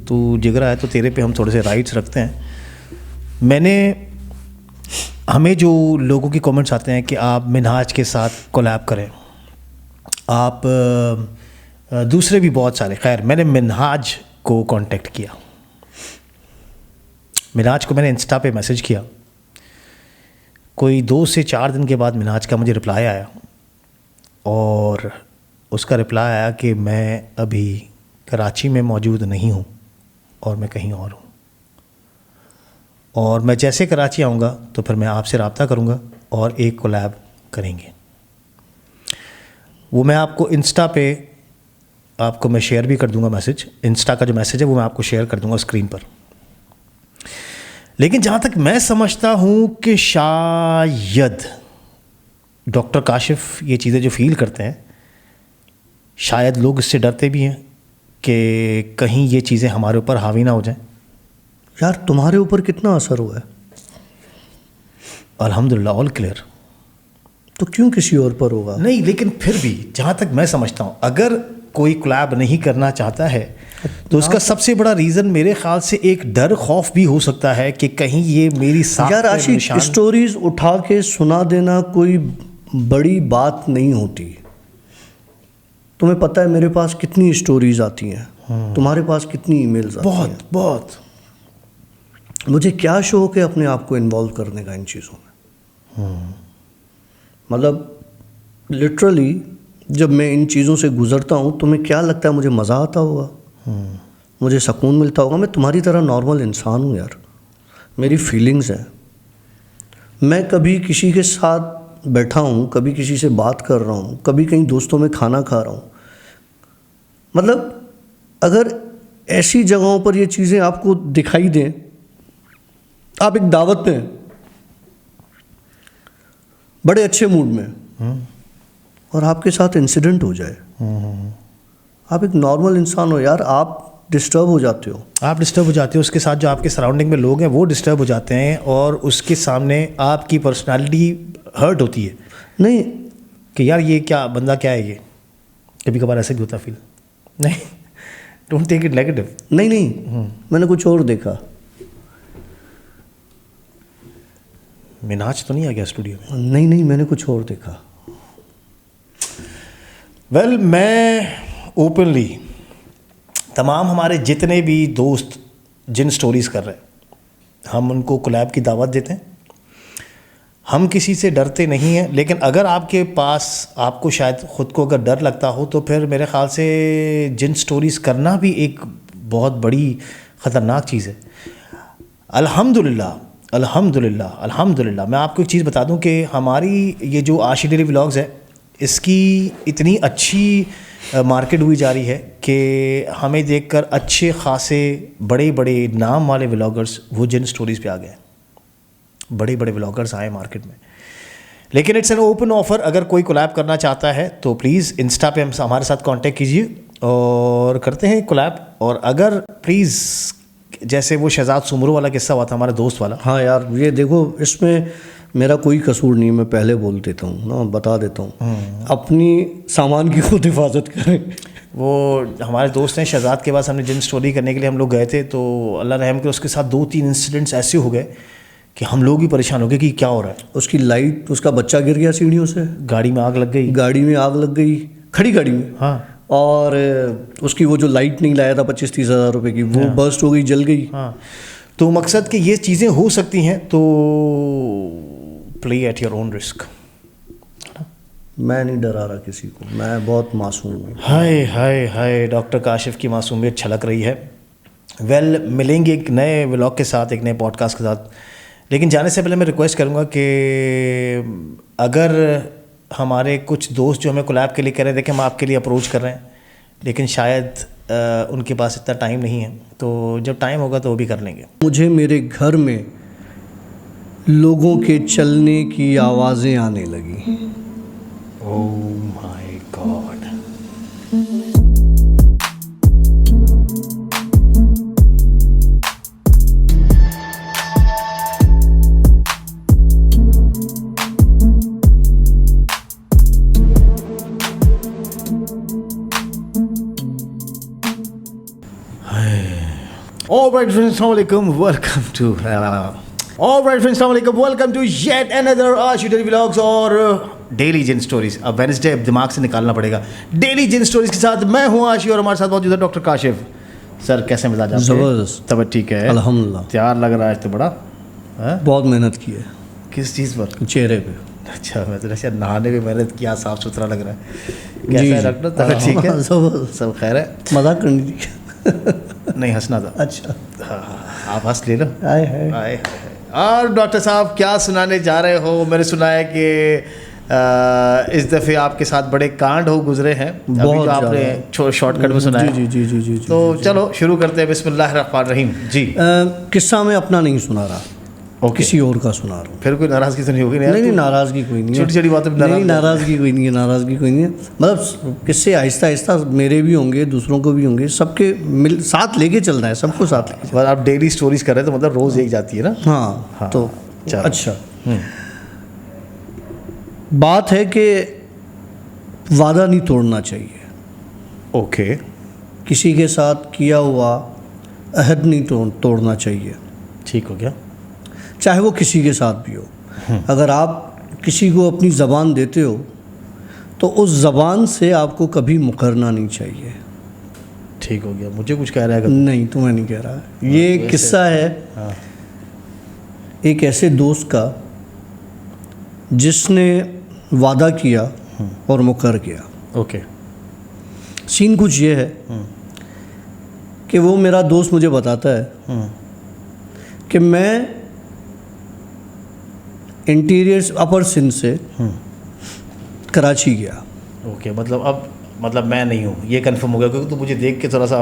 तू जिगरा है तो तेरे पे हम थोड़े से राइट्स रखते हैं। हमें जो लोगों की कमेंट्स आते हैं कि आप मिनहाज के साथ कोलैब करें, आप दूसरे भी बहुत सारे, खैर मैंने मिनहाज को कांटेक्ट किया, मिनहाज को मैंने इंस्टा पे मैसेज किया, कोई 2 से 4 दिन के बाद मिनहाज का मुझे रिप्लाई आया, और उसका रिप्लाई आया कि मैं अभी कराची में मौजूद नहीं हूँ और मैं कहीं और हूँ, और मैं जैसे कराची आऊँगा तो फिर मैं आपसे रब्ता करूँगा और एक कोलैब करेंगे। वो मैं आपको इंस्टा पे आपको मैं शेयर भी कर दूँगा मैसेज, इंस्टा का जो मैसेज है वो मैं आपको शेयर कर दूँगा स्क्रीन पर। लेकिन जहाँ तक मैं समझता हूँ कि शायद डॉक्टर काशिफ ये चीज़ें जो फील करते हैं, शायद लोग इससे डरते भी हैं कि कहीं ये चीज़ें हमारे ऊपर हावी ना हो जाएं। यार तुम्हारे ऊपर कितना असर हुआ है? अल्हम्दुलिल्लाह ऑल क्लियर। तो क्यों किसी और पर होगा? नहीं, लेकिन फिर भी जहाँ तक मैं समझता हूँ, अगर कोई कोलैब नहीं करना चाहता है तो उसका सबसे बड़ा रीज़न मेरे ख्याल से एक डर खौफ भी हो सकता है कि कहीं ये मेरी साथ यार आशिक, स्टोरीज उठा के सुना देना कोई बड़ी बात नहीं होती। तुम्हें पता है मेरे पास कितनी स्टोरीज आती हैं, तुम्हारे पास कितनी ईमेल्स आती हैं। बहुत मुझे क्या शौक है अपने आप को इन्वॉल्व करने का इन चीज़ों में। मतलब लिटरली जब मैं इन चीज़ों से गुज़रता हूँ, तुम्हें क्या लगता है मुझे मज़ा आता होगा? मुझे सुकून मिलता होगा? मैं तुम्हारी तरह नॉर्मल इंसान हूँ यार, मेरी फीलिंग्स हैं। मैं कभी किसी के साथ बैठा हूँ, कभी किसी से बात कर रहा हूँ, कभी कहीं दोस्तों में खाना खा रहा हूँ। मतलब अगर ऐसी जगहों पर ये चीज़ें आपको दिखाई दें, आप एक दावत में बड़े अच्छे मूड में और आपके साथ इंसिडेंट हो जाए, आप एक नॉर्मल इंसान हो यार, आप डिस्टर्ब हो जाते हो। उसके साथ जो आपके सराउंडिंग में लोग हैं वो डिस्टर्ब हो जाते हैं, और उसके सामने आपकी पर्सनालिटी हर्ट होती है। नहीं कि यार ये क्या बंदा, क्या है ये, कभी कभार ऐसे भी होता फील। नहीं, डोंट टेक इट नेगेटिव। नहीं मैंने कुछ और देखा। मिनाज तो नहीं आ गया स्टूडियो में? नहीं मैंने कुछ और देखा। वेल, मैं ओपनली तमाम हमारे जितने भी दोस्त जिन स्टोरीज़ कर रहे हैं, हम उनको कोलैब की दावत देते हैं। हम किसी से डरते नहीं हैं, लेकिन अगर आपके पास, आपको शायद ख़ुद को अगर डर लगता हो, तो फिर मेरे ख़्याल से जिन स्टोरीज़ करना भी एक बहुत बड़ी ख़तरनाक चीज़ है। अल्हम्दुलिल्लाह मैं आपको एक चीज़ बता दूं कि हमारी ये जो आशी डेली व्लॉग्स है, इसकी इतनी अच्छी मार्केट हुई जा रही है कि हमें देखकर अच्छे खासे बड़े बड़े नाम वाले व्लॉगर्स वो जिन स्टोरीज़ पे आ गए, बड़े बड़े व्लॉगर्स आए मार्केट में। लेकिन इट्स एन ओपन ऑफ़र, अगर कोई कोलैब करना चाहता है तो प्लीज़ इंस्टा पे हमारे साथ कांटेक्ट कीजिए और करते हैं कोलैब। और अगर प्लीज़ जैसे वो शहजाद सुमरू वाला किस्सा हुआ था हमारे दोस्त वाला, हाँ यार, ये देखो इसमें मेरा कोई कसूर नहीं, मैं पहले बोल देता हूँ ना, बता देता हूँ, अपनी सामान की खुद हिफाजत करें। वो हमारे दोस्त हैं शहजाद के पास, हमने जिन स्टोरी करने के लिए हम लोग गए थे, तो अल्लाह रहम के उसके साथ 2-3 इंसिडेंट्स ऐसे हो गए कि हम लोग भी परेशान हो गए कि क्या हो रहा है। उसकी लाइट, उसका बच्चा गिर गया सीढ़ियों से, गाड़ी में आग लग गई, गाड़ी में आग लग गई, खड़ी गाड़ी में। हाँ, और उसकी वो जो लाइट नहीं लाया था 25-30 हज़ार रुपये की, वो बर्स्ट हो गई, जल गई। हाँ। तो मकसद कि ये चीज़ें हो सकती हैं, तो play at your own risk. मैं नहीं डरा रहा किसी को, मैं बहुत मासूम हूँ। हाय हाय हाय, डॉक्टर काशिफ की मासूमियत छलक रही है। वेल, मिलेंगे एक नए व्लॉग के साथ, एक नए पॉडकास्ट के साथ। लेकिन जाने से पहले मैं रिक्वेस्ट करूँगा कि अगर हमारे कुछ दोस्त जो हमें कोलैब के लिए कह रहे हैं, देखें हम आपके लिए अप्रोच कर रहे हैं, लेकिन शायद उनके पास इतना टाइम नहीं है, तो जब टाइम होगा तो वो भी कर लेंगे। मुझे मेरे घर में लोगों के चलने की आवाज़ें आने लगी। Oh my God. Alright friends, Assalamualaikum, welcome to Alright friends, Assalamualaikum, welcome to yet another आशी डेली व्लॉग्स और डेली जिन स्टोरीज। अब वेडनेसडे दिमाग से निकालना पड़ेगा। डेली जिन स्टोरीज के साथ मैं हूँ आशी और हमारे साथ मौजूद है डॉक्टर काशिफ। सर कैसे मिजाज आपके? ज़बरदस्त, तबीयत ठीक है? अल्हम्दुलिल्लाह। तैयार लग रहा है तो बड़ा है? बहुत मेहनत की है। किस चीज़ पर? चेहरे पे। अच्छा, मैं तो शायद नहाने में मेहनत किया, साफ सुथरा लग रहा है। कैसा जी, है डॉक्टर? तबीयत ठीक है? सब खैर है? मजाक करनी थी। नहीं, हंसना था। अच्छा, हाँ, आप हंस ले लो। आए है। आए। और डॉक्टर साहब क्या सुनाने जा रहे हो? मैंने सुना है कि इस दफ़े आपके साथ बड़े कांड हो गुजरे हैं। अभी जो आपने शॉर्टकट में सुना है। जी जी जी जी। तो चलो शुरू करते हैं। बिस्मिल्लाहिर्रहमानिर्रहीम जी। किस्सा मैं अपना नहीं सुना रहा, किसी और का सुना रहा हूँ। फिर कोई नाराज़गी तो नहीं होगी? नहीं, नाराज़गी कोई नहीं है। छोटी छोटी बातों में नहीं, नाराज़गी कोई नहीं है, नाराज़गी कोई नहीं है। मतलब किससे आहिस्ता आहिस्ता मेरे भी होंगे, दूसरों को भी होंगे, सबके मिल साथ लेके चलना है, सबको साथ लेके। मतलब आप डेली स्टोरीज कर रहे हैं तो मतलब रोज़ एक जाती है ना? हाँ, तो अच्छा बात है कि वादा नहीं तोड़ना चाहिए। ओके। किसी के साथ किया हुआ अहद नहीं तोड़ना चाहिए। ठीक हो गया। चाहे वो किसी के साथ भी हो। अगर आप किसी को अपनी ज़बान देते हो तो उस ज़बान से आपको कभी मुकरना नहीं चाहिए। ठीक हो गया। मुझे कुछ कह रहा है? नहीं, तुम्हें नहीं कह रहा। ये किस्सा है एक ऐसे दोस्त का जिसने वादा किया और मुकर गया। ओके। सीन कुछ ये है कि वो मेरा दोस्त मुझे बताता है कि मैं इंटीरियर अपर सिंध से कराची गया। ओके, मतलब मैं नहीं हूँ, ये कंफर्म हो गया क्योंकि तो मुझे देख के थोड़ा सा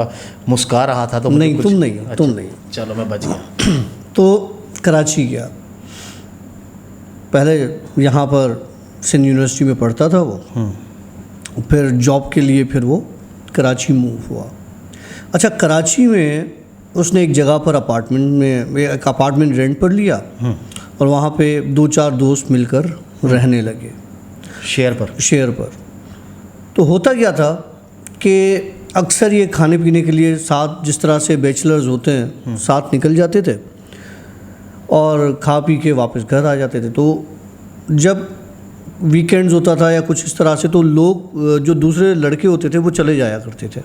मुस्कुरा रहा था। तो नहीं, तुम नहीं हो। अच्छा, तुम नहीं। चलो मैं बच गया। तो कराची गया। पहले यहाँ पर सिंध यूनिवर्सिटी में पढ़ता था वो, फिर जॉब के लिए फिर वो कराची मूव हुआ। अच्छा, कराची में उसने एक जगह पर एक अपार्टमेंट रेंट पर लिया और वहाँ पे 2-4 दोस्त मिलकर रहने लगे शेयर पर। तो होता क्या था कि अक्सर ये खाने पीने के लिए साथ, जिस तरह से बैचलर्स होते हैं, साथ निकल जाते थे और खा पी के वापस घर आ जाते थे। तो जब वीकेंड्स होता था या कुछ इस तरह से, तो लोग जो दूसरे लड़के होते थे वो चले जाया करते थे,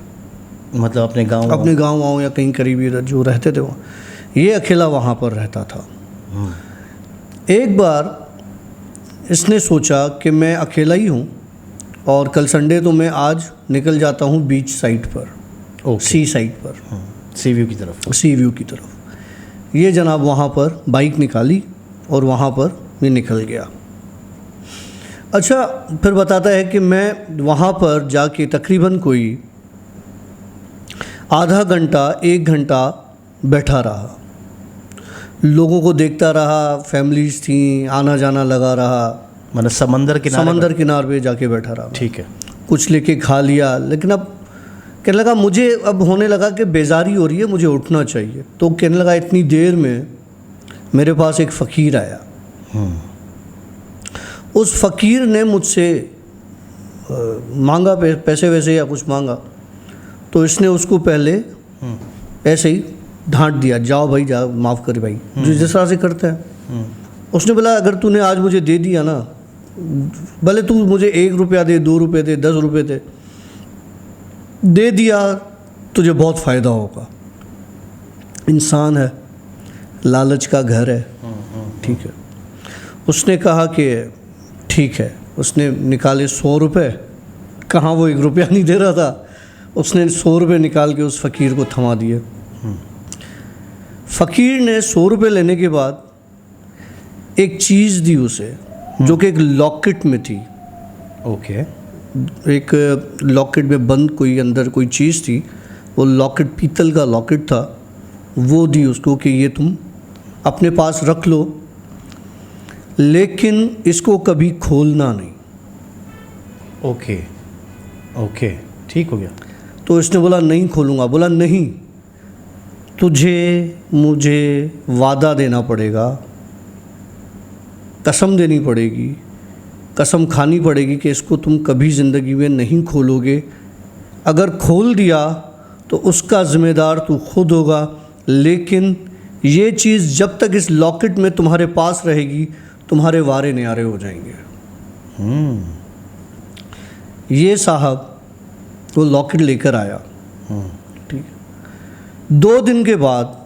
मतलब अपने गांव या कहीं करीबी जो रहते थे वहाँ। ये अकेला वहाँ पर रहता था। एक बार इसने सोचा कि मैं अकेला ही हूँ और कल संडे तो मैं आज निकल जाता हूँ बीच साइड पर, सी साइड पर, सी व्यू की तरफ। ये जनाब वहाँ पर बाइक निकाली और वहाँ पर मैं निकल गया। अच्छा, फिर बताता है कि मैं वहाँ पर जाके तकरीबन कोई आधा घंटा 1 घंटा बैठा रहा, लोगों को देखता रहा, फैमिलीज थी, आना जाना लगा रहा। मतलब समंदर किनारे पे जाके बैठा रहा। ठीक है। कुछ लेके खा लिया, लेकिन अब कहने लगा मुझे अब होने लगा कि बेजारी हो रही है, मुझे उठना चाहिए। तो कहने लगा इतनी देर में मेरे पास एक फ़कीर आया। उस फ़कीर ने मुझसे मांगा पैसे वैसे या कुछ मांगा, तो इसने उसको पहले ऐसे ही डांट दिया, जाओ भाई जाओ, माफ़ कर भाई, जो जिस तरह से करते हैं। उसने बोला अगर तूने आज मुझे दे दिया ना, भले तू मुझे 1 रुपया दे, 2 रुपये दे, 10 रुपये दे दिया, तुझे बहुत फ़ायदा होगा। इंसान है, लालच का घर है, ठीक है। उसने कहा कि ठीक है। उसने निकाले 100 रुपये, कहाँ वो 1 रुपया नहीं दे रहा था, उसने 100 रुपये निकाल के उस फ़कीर को थमा दिए। फ़कीर ने 100 रुपये लेने के बाद एक चीज़ दी उसे, जो कि एक लॉकेट में थी। ओके। एक लॉकेट में बंद कोई अंदर कोई चीज़ थी, वो लॉकेट पीतल का लॉकेट था। वो दी उसको कि ये तुम अपने पास रख लो, लेकिन इसको कभी खोलना नहीं। ओके ओके, ठीक हो गया। तो इसने बोला नहीं खोलूँगा। बोला नहीं, तुझे मुझे वादा देना पड़ेगा, कसम देनी पड़ेगी, कसम खानी पड़ेगी कि इसको तुम कभी ज़िंदगी में नहीं खोलोगे। अगर खोल दिया तो उसका ज़िम्मेदार तू खुद होगा, लेकिन ये चीज़ जब तक इस लॉकेट में तुम्हारे पास रहेगी, तुम्हारे वारे न्यारे हो जाएंगे। ये साहब वो लॉकेट लेकर आया, ठीक है। 2 दिन के बाद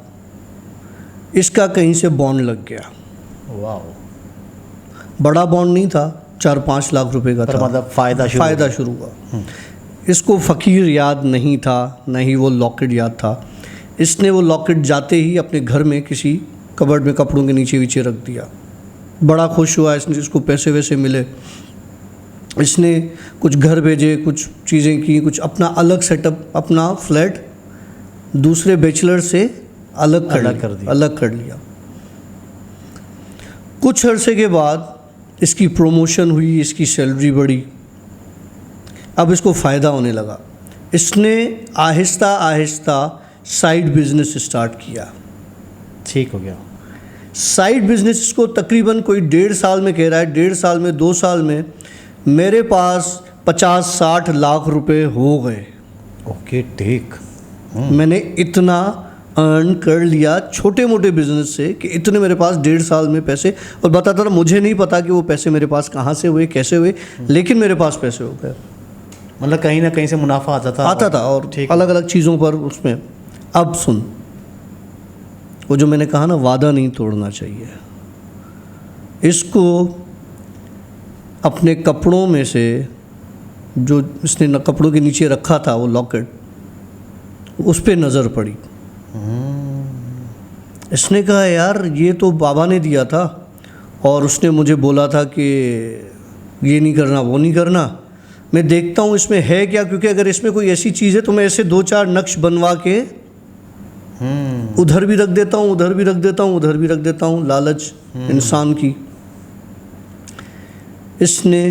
इसका कहीं से बॉन्ड लग गया। वाह, बड़ा बॉन्ड नहीं था, 4-5 लाख रुपए का था, मतलब फ़ायदा शुरू हुआ। इसको फ़कीर याद नहीं था, न ही वो लॉकेट याद था। इसने वो लॉकेट जाते ही अपने घर में किसी कबर्ड में कपड़ों के नीचे वीचे रख दिया। बड़ा खुश हुआ, इसने इसको पैसे वैसे मिले, इसने कुछ घर भेजे, कुछ चीज़ें की, कुछ अपना अलग सेटअप, अपना फ्लैट दूसरे बैचलर से अलग कर लिया। कुछ अरसे के बाद इसकी प्रमोशन हुई, इसकी सैलरी बढ़ी, अब इसको फ़ायदा होने लगा। इसने Aahista Aahista side business start किया। ठीक हो गया। साइड बिजनेस इसको तकरीबन कोई 1.5 साल में कह रहा है, 1.5 साल में, 2 साल में मेरे पास 50-60 लाख रुपए हो गए। ओके, ठीक। मैंने इतना अर्न कर लिया छोटे मोटे बिजनेस से कि इतने मेरे पास 1.5 साल में पैसे, और बताता था मुझे नहीं पता कि वो पैसे मेरे पास कहाँ से हुए, कैसे हुए, लेकिन मेरे पास पैसे हो गए। मतलब कहीं ना कहीं से मुनाफा आता था और अलग अलग चीज़ों पर उसमें। अब सुन, वो जो मैंने कहा ना, वादा नहीं तोड़ना चाहिए। इसको अपने कपड़ों में से, जो इसने कपड़ों के नीचे रखा था वो लॉकेट, उस पर नज़र पड़ी। इसने कहा यार ये तो बाबा ने दिया था, और उसने मुझे बोला था कि ये नहीं करना, वो नहीं करना। मैं देखता हूँ इसमें है क्या, क्योंकि अगर इसमें कोई ऐसी चीज़ है तो मैं ऐसे 2-4 नक्श बनवा के उधर भी रख देता हूँ, उधर भी रख देता हूँ, उधर भी रख देता हूँ। लालच इंसान की। इसने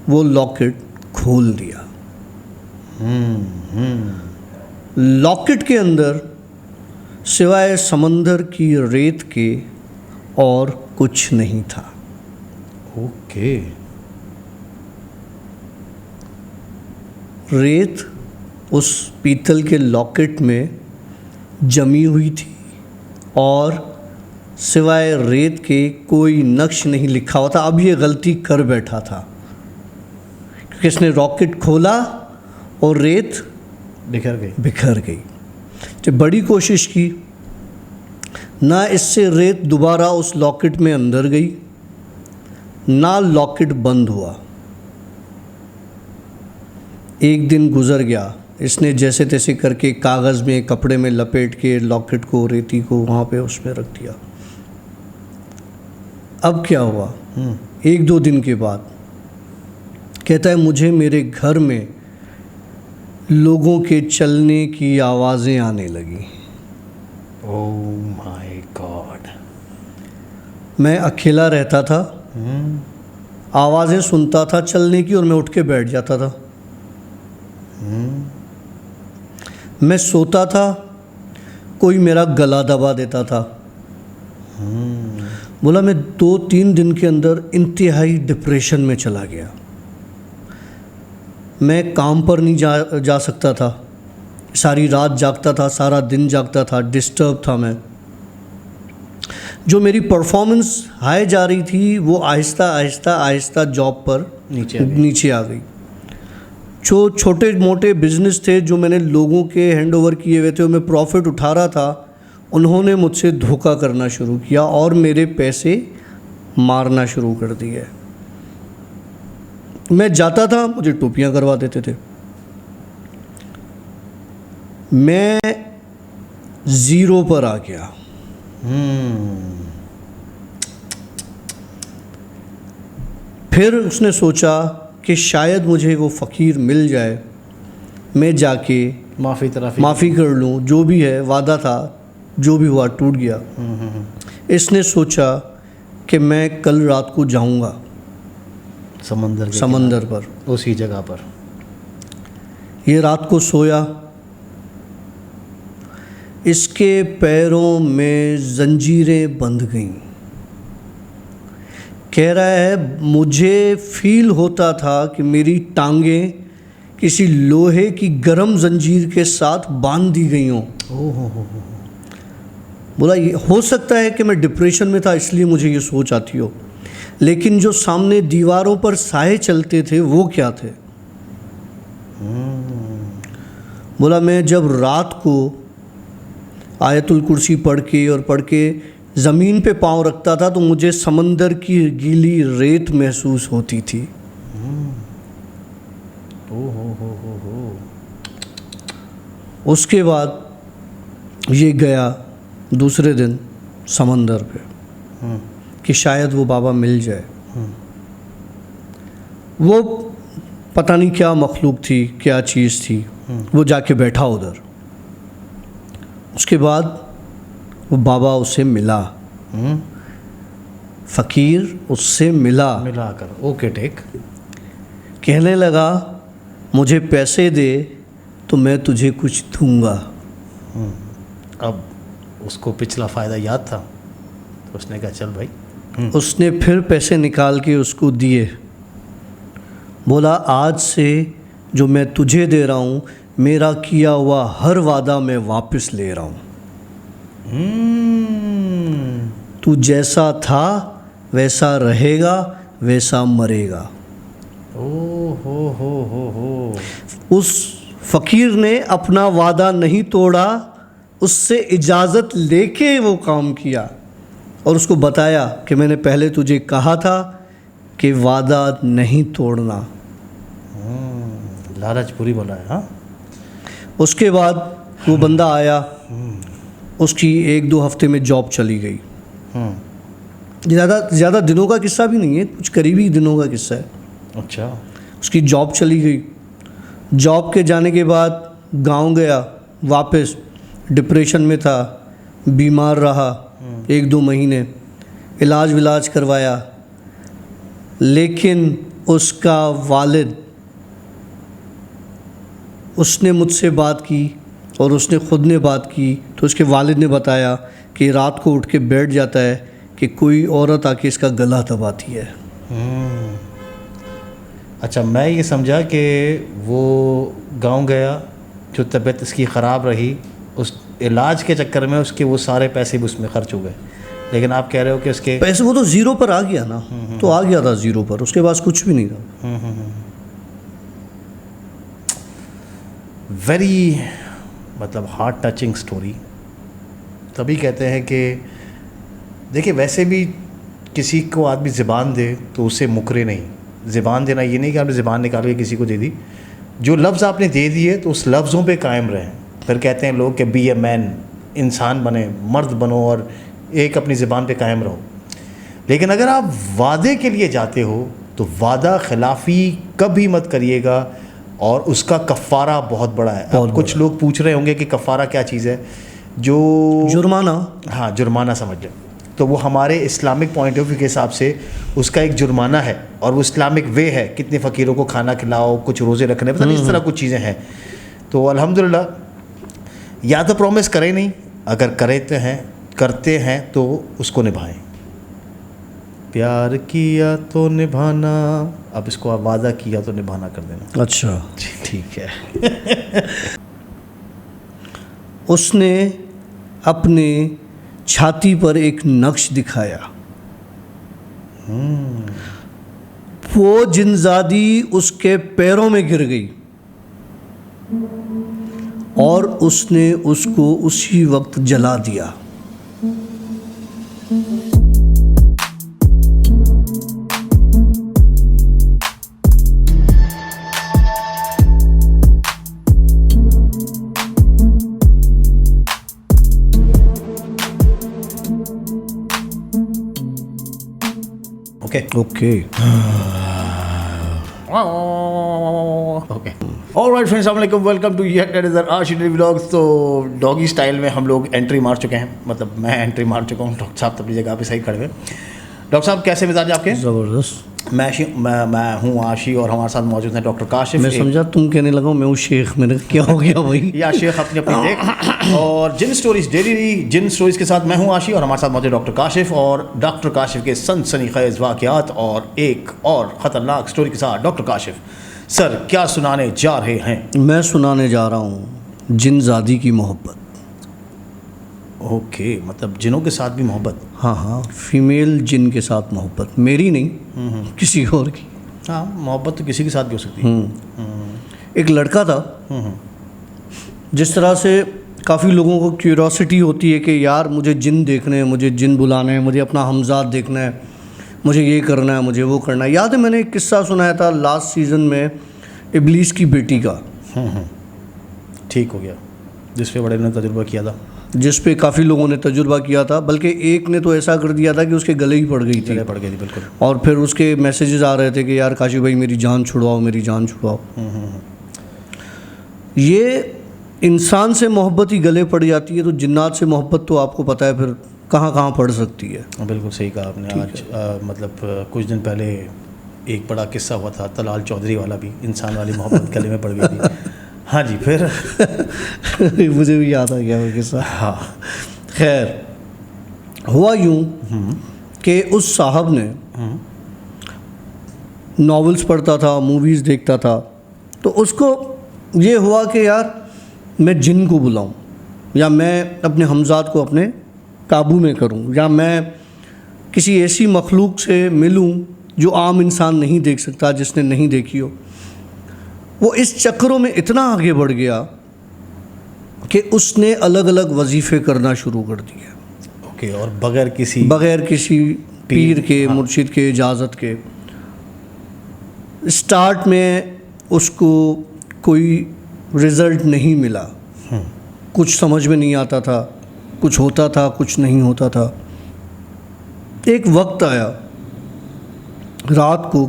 वो लॉकेट खोल दिया। लॉकेट के अंदर सिवाय समंदर की रेत के और कुछ नहीं था। ओके। रेत उस पीतल के लॉकेट में जमी हुई थी, और सिवाय रेत के कोई नक्श नहीं लिखा हुआ था। अब ये गलती कर बैठा था, क्योंकि इसने रॉकेट खोला और रेत बिखर गई। जब बड़ी कोशिश की, ना इससे रेत दोबारा उस लॉकेट में अंदर गई, ना लॉकेट बंद हुआ। एक दिन गुजर गया, इसने जैसे तैसे करके कागज़ में, कपड़े में लपेट के लॉकेट को, रेती को वहाँ पे उसमें रख दिया। अब क्या हुआ? 1-2 दिन के बाद कहता है मुझे मेरे घर में लोगों के चलने की आवाज़ें आने लगी। Oh my God. मैं अकेला रहता था, आवाज़ें सुनता था चलने की, और मैं उठ के बैठ जाता था। मैं सोता था, कोई मेरा गला दबा देता था। बोला मैं 2-3 दिन के अंदर इंतहाई डिप्रेशन में चला गया। मैं काम पर नहीं जा सकता था, सारी रात जागता था, सारा दिन जागता था, डिस्टर्ब था मैं। जो मेरी परफॉर्मेंस हाई जा रही थी वो आहिस्ता आहिस्ता आहिस्ता जॉब पर नीचे आ गई। जो छोटे मोटे बिजनेस थे जो मैंने लोगों के हैंड ओवर किए हुए थे, मैं प्रॉफिट उठा रहा था, उन्होंने मुझसे धोखा करना शुरू किया और मेरे पैसे मारना शुरू कर दिए। मैं जाता था, मुझे टोपियां करवा देते थे। मैं ज़ीरो पर आ गया। फिर उसने सोचा कि शायद मुझे वो फ़कीर मिल जाए, मैं जाके माफ़ी कर लूँ। जो भी है वादा था, जो भी हुआ टूट गया। इसने सोचा कि मैं कल रात को जाऊंगा समंदर पर, उसी जगह पर। ये रात को सोया, इसके पैरों में जंजीरें बंध गईं। कह रहा है मुझे फील होता था कि मेरी टांगें किसी लोहे की गर्म जंजीर के साथ बांध दी गई हों। बोला ये हो सकता है कि मैं डिप्रेशन में था इसलिए मुझे ये सोच आती हो, लेकिन जो सामने दीवारों पर साए चलते थे वो क्या थे। बोला मैं जब रात को आयतुल कुर्सी पढ़ के ज़मीन पे पाँव रखता था तो मुझे समंदर की गीली रेत महसूस होती थी। उसके बाद ये गया दूसरे दिन समंदर पे कि शायद वो बाबा मिल जाए। वो पता नहीं क्या मखलूक थी, क्या चीज़ थी। वो जाके बैठा उधर। उसके बाद वो बाबा उससे मिला, फ़कीर उससे मिलाकर ओके टेक। कहने लगा मुझे पैसे दे तो मैं तुझे कुछ दूंगा। अब उसको पिछला फ़ायदा याद था तो उसने कहा चल भाई। उसने फिर पैसे निकाल के उसको दिए। बोला आज से जो मैं तुझे दे रहा हूँ, मेरा किया हुआ हर वादा मैं वापस ले रहा हूँ। तू जैसा था वैसा रहेगा, वैसा मरेगा। हो। उस फ़कीर ने अपना वादा नहीं तोड़ा, उससे इजाज़त लेके वो काम किया और उसको बताया कि मैंने पहले तुझे कहा था कि वादा नहीं तोड़ना। लालच बुरी बला है। हाँ। उसके बाद वो बंदा आया, उसकी 1-2 हफ्ते में जॉब चली गई। ज़्यादा दिनों का किस्सा भी नहीं है, कुछ करीबी दिनों का किस्सा है। अच्छा। उसकी जॉब चली गई। जॉब के जाने के बाद गांव गया वापस, डिप्रेशन में था, बीमार रहा 1-2 महीने, इलाज विलाज करवाया, लेकिन उसका वालिद, उसने मुझसे बात की और उसने ख़ुद ने बात की तो उसके वालिद ने बताया कि रात को उठ के बैठ जाता है कि कोई औरत आके इसका गला दबाती है। अच्छा, मैं ये समझा कि वो गांव गया, जो तबीयत इसकी ख़राब रही, उस इलाज के चक्कर में उसके वो सारे पैसे भी उसमें खर्च हो गए। लेकिन आप कह रहे हो कि उसके पैसे, वो तो ज़ीरो पर आ गया ना, तो आ गया था ज़ीरो पर, उसके पास कुछ भी नहीं था। वेरी मतलब हार्ट टचिंग स्टोरी। तभी कहते हैं कि देखिए, वैसे भी किसी को आदमी ज़बान दे तो उसे मुकरे नहीं। ज़बान देना ये नहीं कि आपने ज़बान निकाल के किसी को दे दी, जो लफ्ज़ आपने दे दिए तो उस लफ्ज़ों पे कायम रहें। फिर कहते हैं लोग कि बी ए मैन, इंसान बने, मर्द बनो और एक अपनी ज़बान पे कायम रहो। लेकिन अगर आप वादे के लिए जाते हो तो वादा खिलाफ़ी कभी मत करिएगा, और उसका कफ़ारा बहुत बड़ा है। अब कुछ लोग पूछ रहे होंगे कि कफ़ारा क्या चीज़ है, जो जुर्माना। हाँ, जुर्माना समझ लें। तो वो हमारे इस्लामिक पॉइंट ऑफ व्यू के हिसाब से उसका एक जुर्माना है, और वो इस्लामिक वे है, कितने फ़कीरों को खाना खिलाओ, कुछ रोज़े रखने, पता नहीं इस तरह कुछ चीज़ें हैं। तो अल्हम्दुलिल्लाह या तो प्रॉमिस करें नहीं, अगर करते हैं तो उसको निभाएं। प्यार किया तो निभाना, अब इसको आप वादा किया तो निभाना कर देना। अच्छा, ठीक है। उसने अपने छाती पर एक नक्श दिखाया। वो जिनजादी उसके पैरों में गिर गई और उसने उसको उसी वक्त जला दिया। ओके ऑलराइट फ्रेंड्स, अस्सलाम वालेकुम, वेलकम टू येट अनदर आशी डेली व्लॉग्स। तो डॉगी स्टाइल में हम लोग एंट्री मार चुके हैं, मतलब मैं एंट्री मार चुका हूँ। डॉक्टर साहब अपनी जगह पे सही खड़े हुए। डॉक्टर साहब कैसे मिजाज है आपके? ज़बरदस्त। मैं हूँ आशी और हमारे साथ मौजूद हैं डॉक्टर काशिफ। मैं समझा तुम कहने लगा मैं हूँ शेख, मैंने कहा क्या हो गया भाई? या शेख अपनी अपनी देख। और जिन स्टोरीज के साथ मैं हूँ आशी और हमारे साथ मौजूद डॉक्टर काशिफ, और डॉक्टर काशिफ के सनसनीखेज वाक़यात और एक और ख़तरनाक स्टोरी के साथ डॉक्टर काशिफ सर क्या सुनाने जा रहे हैं? मैं सुनाने जा रहा हूँ जिनजादी की मोहब्बत। ओके, मतलब जिनों के साथ भी मोहब्बत? हाँ हाँ, फीमेल जिन के साथ मोहब्बत, मेरी नहीं किसी और की। हाँ, मोहब्बत तो किसी के साथ भी हो सकती है। एक लड़का था, जिस तरह से काफ़ी लोगों को क्यूरोसिटी होती है कि यार मुझे जिन देखने हैं, मुझे जिन बुलाने हैं, मुझे अपना हमजाद देखना है, मुझे ये करना है, मुझे वो करना है। याद है मैंने एक किस्सा सुनाया था लास्ट सीज़न में इब्लीस की बेटी का। ठीक हो गया, जिस पे बड़े ने तजुर्बा किया था, जिस पे काफ़ी लोगों ने तजुर्बा किया था, बल्कि एक ने तो ऐसा कर दिया था कि उसके गले ही पड़ गई थी। बिल्कुल। और फिर उसके मैसेजेस आ रहे थे कि यार काशिफ भाई मेरी जान छुड़वाओ, मेरी जान छुड़वाओ। ये इंसान से मोहब्बत ही गले पड़ जाती है, तो जिन्नात से मोहब्बत तो आपको पता है फिर कहाँ कहाँ पड़ सकती है। बिल्कुल सही कहा आपने। आज मतलब कुछ दिन पहले एक बड़ा किस्सा हुआ था, तलाल चौधरी वाला भी, इंसान वाली मोहब्बत गले में पड़ गई थी। हाँ जी, फिर मुझे भी याद आ गया वो किस्सा। हाँ, खैर हुआ यूँ कि उस साहब ने नॉवेल्स पढ़ता था, मूवीज़ देखता था, तो उसको ये हुआ कि यार मैं जिन को बुलाऊं, या मैं अपने हमजाद को अपने काबू में करूं, या मैं किसी ऐसी मखलूक से मिलूं जो आम इंसान नहीं देख सकता, जिसने नहीं देखी हो। वो इस चक्रों में इतना आगे बढ़ गया कि उसने अलग अलग वजीफ़े करना शुरू कर दिए। ओके, और बगैर किसी पीर के, मुर्शिद के इजाज़त के। स्टार्ट में उसको कोई रिज़ल्ट नहीं मिला, कुछ समझ में नहीं आता था, कुछ होता था, कुछ नहीं होता था। एक वक्त आया रात को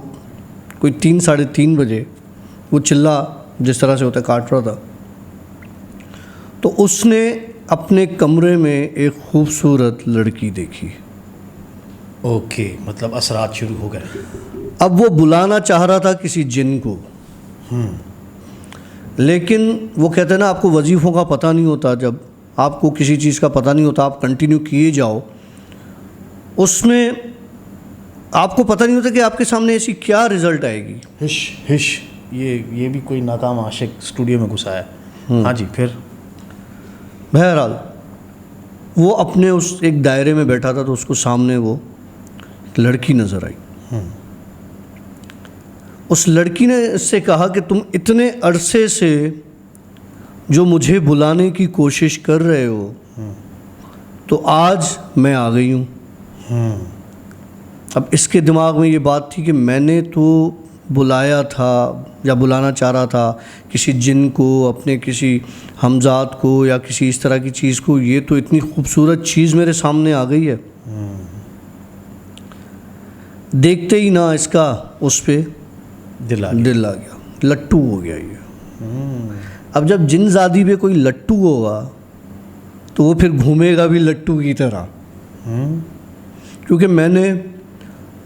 कोई 3 साढ़े 3 बजे, वो चिल्ला जिस तरह से होता काट रहा था, तो उसने अपने कमरे में एक खूबसूरत लड़की देखी। ओके, मतलब असरात शुरू हो गए। अब वो बुलाना चाह रहा था किसी जिन को, लेकिन वो कहते हैं ना, आपको वजीफ़ों का पता नहीं होता, जब आपको किसी चीज़ का पता नहीं होता आप कंटिन्यू किए जाओ, उसमें आपको पता नहीं होता कि आपके सामने ऐसी क्या रिज़ल्ट आएगी। हिश ये भी कोई नाकाम आशिक स्टूडियो में घुसा है। हाँ जी, फिर बहरहाल वो अपने उस एक दायरे में बैठा था, तो उसको सामने वो लड़की नज़र आई। उस लड़की ने इससे कहा कि तुम इतने अरसे से जो मुझे बुलाने की कोशिश कर रहे हो, तो आज मैं आ गई हूँ। अब इसके दिमाग में ये बात थी कि मैंने तो बुलाया था या बुलाना चाह रहा था किसी जिन को, अपने किसी हमजाद को, या किसी इस तरह की चीज़ को। ये तो इतनी खूबसूरत चीज़ मेरे सामने आ गई है। देखते ही ना इसका उस पर दिल आ गया, लट्टू हो गया ये। अब जब जिनजादी पे कोई लट्टू होगा तो वो फिर घूमेगा भी लट्टू की तरह। क्योंकि मैंने